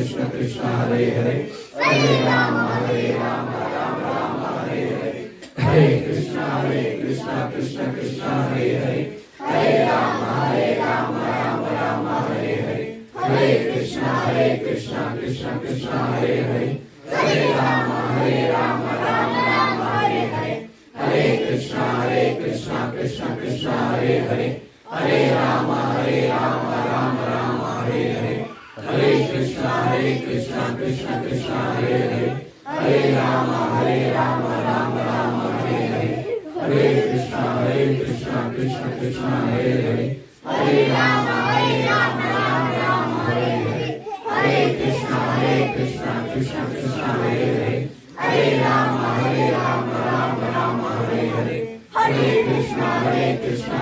[SPEAKER 1] Krishna Krishna Hare Hare, Hare Rama Hare Hare, Hare Krishna Krishna Krishna Hare Hare, Hare Rama Rama Hare Hare, Hare Krishna Krishna Krishna Hare Hare, Hare Rama Hare Hare, Hare Krishna Krishna Krishna Hare Hare, Hare Rama Rama Hare Hare, Hare Krishna Krishna Krishna Hare Hare, Hare Rama Rama Hare Hare, Hare Krishna Krishna Krishna Hare Hare, Hare Rama Rama Hare Hare, Hare Krishna Krishna Krishna Hare Hare, Hare
[SPEAKER 21] Hare Rama, Rama Rama, Hare Hare. Hare Krishna, Krishna Krishna, Hare Hare. Hare Rama, Rama Rama, Hare Hare. Hare Krishna, Krishna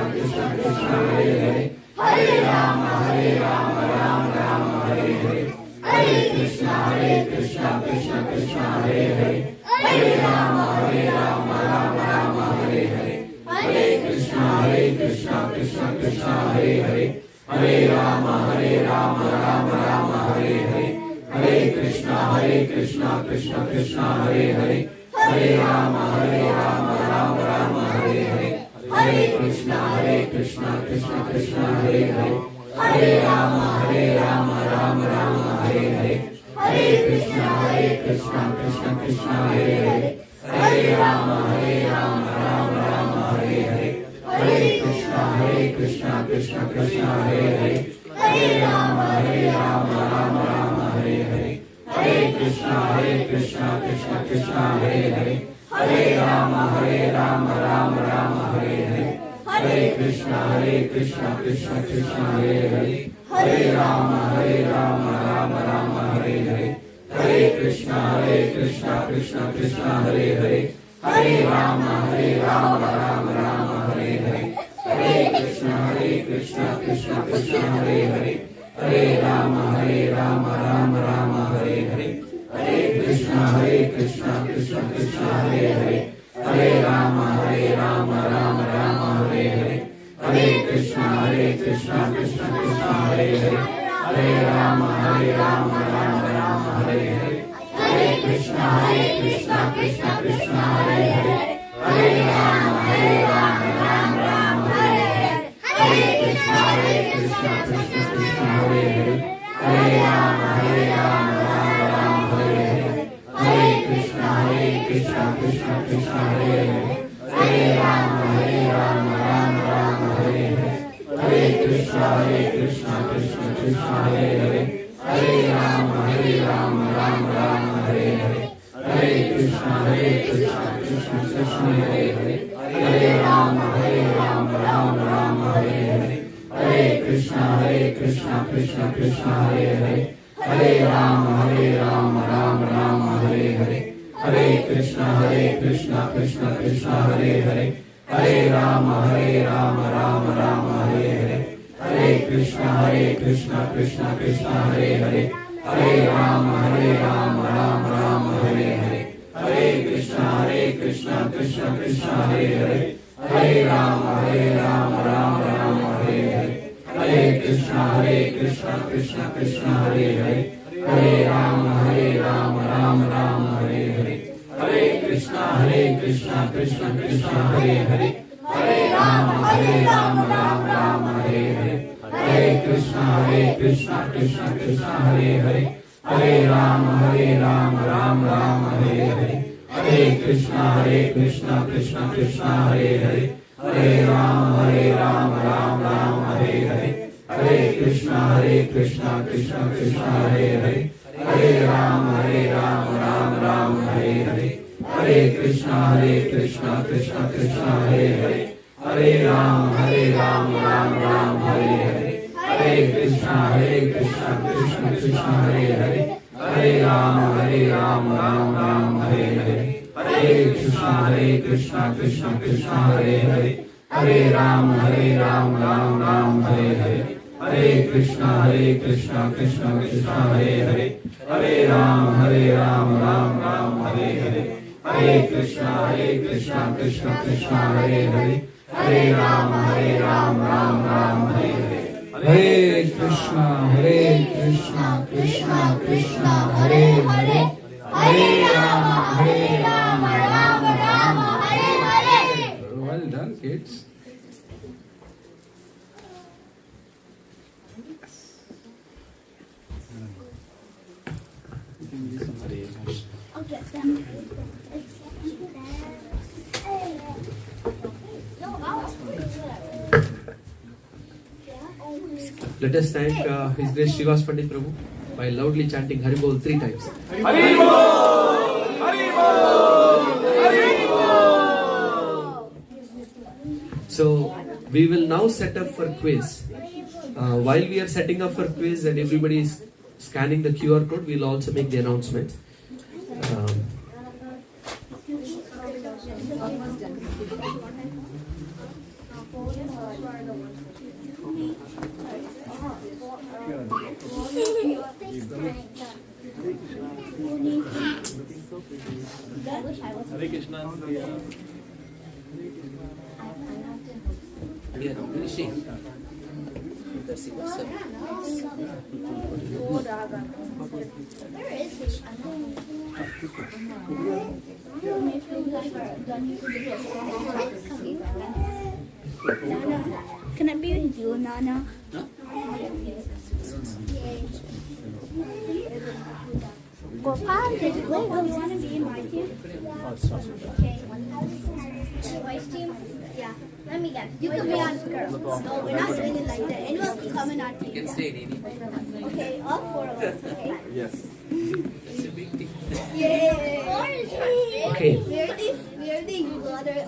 [SPEAKER 21] Krishna, Hare Hare. Hare Rama, Rama Rama, Hare Hare. Hare Krishna, Krishna Krishna, Hare Hare. Hare Rama, Rama Rama, Hare Hare. Hare Krishna, Krishna Krishna, Hare Hare. Hare Rama, Rama Rama, Hare Hare. Hare Krishna, Krishna Krishna, Hare Hare. Hare Rama, Rama Rama, Hare Hare. Hare Krishna, Krishna Krishna, Hare Hare. Hare Rama, Rama Rama, Hare Hare. Hare Krishna, Krishna Krishna, Hare Hare. Hare Rama, Rama Rama, Hare Hare. Hare Krishna, Krishna Krishna, Hare Hare. Hare Rama, Rama Rama, Hare Hare. Hare Krishna, Krishna Krishna, Hare Hare. Hare Rama, Rama Rama, Hare Hare. Hare Krishna, Krishna Krishna, Hare Hare. Hare Rama, Rama Rama, Hare Hare. Hare Krishna, Krishna Krishna, Hare Hare. Hare Rama, Rama Rama, Hare Hare. Hare Krishna, Krishna Krishna, Hare Hare. Hare Rama, Rama Rama, Hare Hare. Hare Krishna, Krishna Krishna, Hare Hare. Hare Rama, Rama Rama, Hare Hare. Hare Krishna, Krishna Krishna, Hare Hare. Hare Rama, Rama Rama, Hare Hare. Hare Krishna, Krishna Krishna, Hare Hare. Hare Rama, Rama Rama, Hare Hare. Hare Krishna, Krishna Hare Hare. Hare Rama, Rama Rama, Hare Hare. Hare Krishna, Krishna Hare Hare. Hare Rama, Rama Rama, Hare Hare. Hare Krishna, Krishna Hare Hare. Hare Rama, Rama Rama, Hare Hare. Hare Krishna, Krishna Hare Hare. Hare Rama, Rama Hare Hare. Hare Krishna, Krishna Hare Hare. Hare Rama, Rama Hare Hare. Hare Krishna, Krishna Hare Hare. Hare Rama, Rama Hare Hare. Hare Krishna, Krishna Hare Hare. Hare Rama, Rama Hare Hare. Hare Krishna, Krishna Hare Hare. Hare Rama, Rama Hare Hare. Hare Krishna, Krishna Hare Hare. Hare Rama, Rama Hare Hare. Hare Krishna, Krishna Hare Hare. Hare Rama, Rama Hare Hare. Hare Krishna, Krishna Hare Hare. Hare Rama, Rama Hare Hare. Hare Krishna, Krishna Hare Hare. Hare Rama, Rama Hare Hare. Hare Krishna, Krishna Hare Hare. Hare Rama, Rama Hare Hare. Hare Krishna, Krishna Hare Hare. Hare Rama, Rama Hare Hare. Hare Krishna, Krishna Hare Hare. Hare Rama, Rama Hare Hare. Hare Krishna, Krishna Hare Hare. Hare Rama, Rama Hare Hare. Hare Krishna, Krishna Hare Hare. Hare Rama, Rama Hare Hare. Hare Krishna, Krishna Hare Hare. Hare Rama, Rama Hare Hare.
[SPEAKER 1] Hare Krishna, Krishna Krishna, Hare Hare. Hare Rama, Rama Hare Hare. Well done, kids.
[SPEAKER 20] Let us thank His Grace Srivas Pandit Prabhu by loudly chanting Haribol 3 times.
[SPEAKER 21] Haribol! Haribol! Haribol!
[SPEAKER 20] So we will now set up for quiz. While we are setting up for quiz and everybody is scanning the QR code, we'll also make the announcement.
[SPEAKER 18] Hare Krishna.
[SPEAKER 3] Can I be with you, Nana? Gopal, wait, do you want to be in my team? Okay. Vice team? Yeah. Let me guess. You can be on girls. No, we're not doing it like that. Anyone can come in our team.
[SPEAKER 8] You can stay in any.
[SPEAKER 3] Okay, all four of us. Okay.
[SPEAKER 18] Yes.
[SPEAKER 3] Yay!
[SPEAKER 20] Okay.
[SPEAKER 3] We're the other.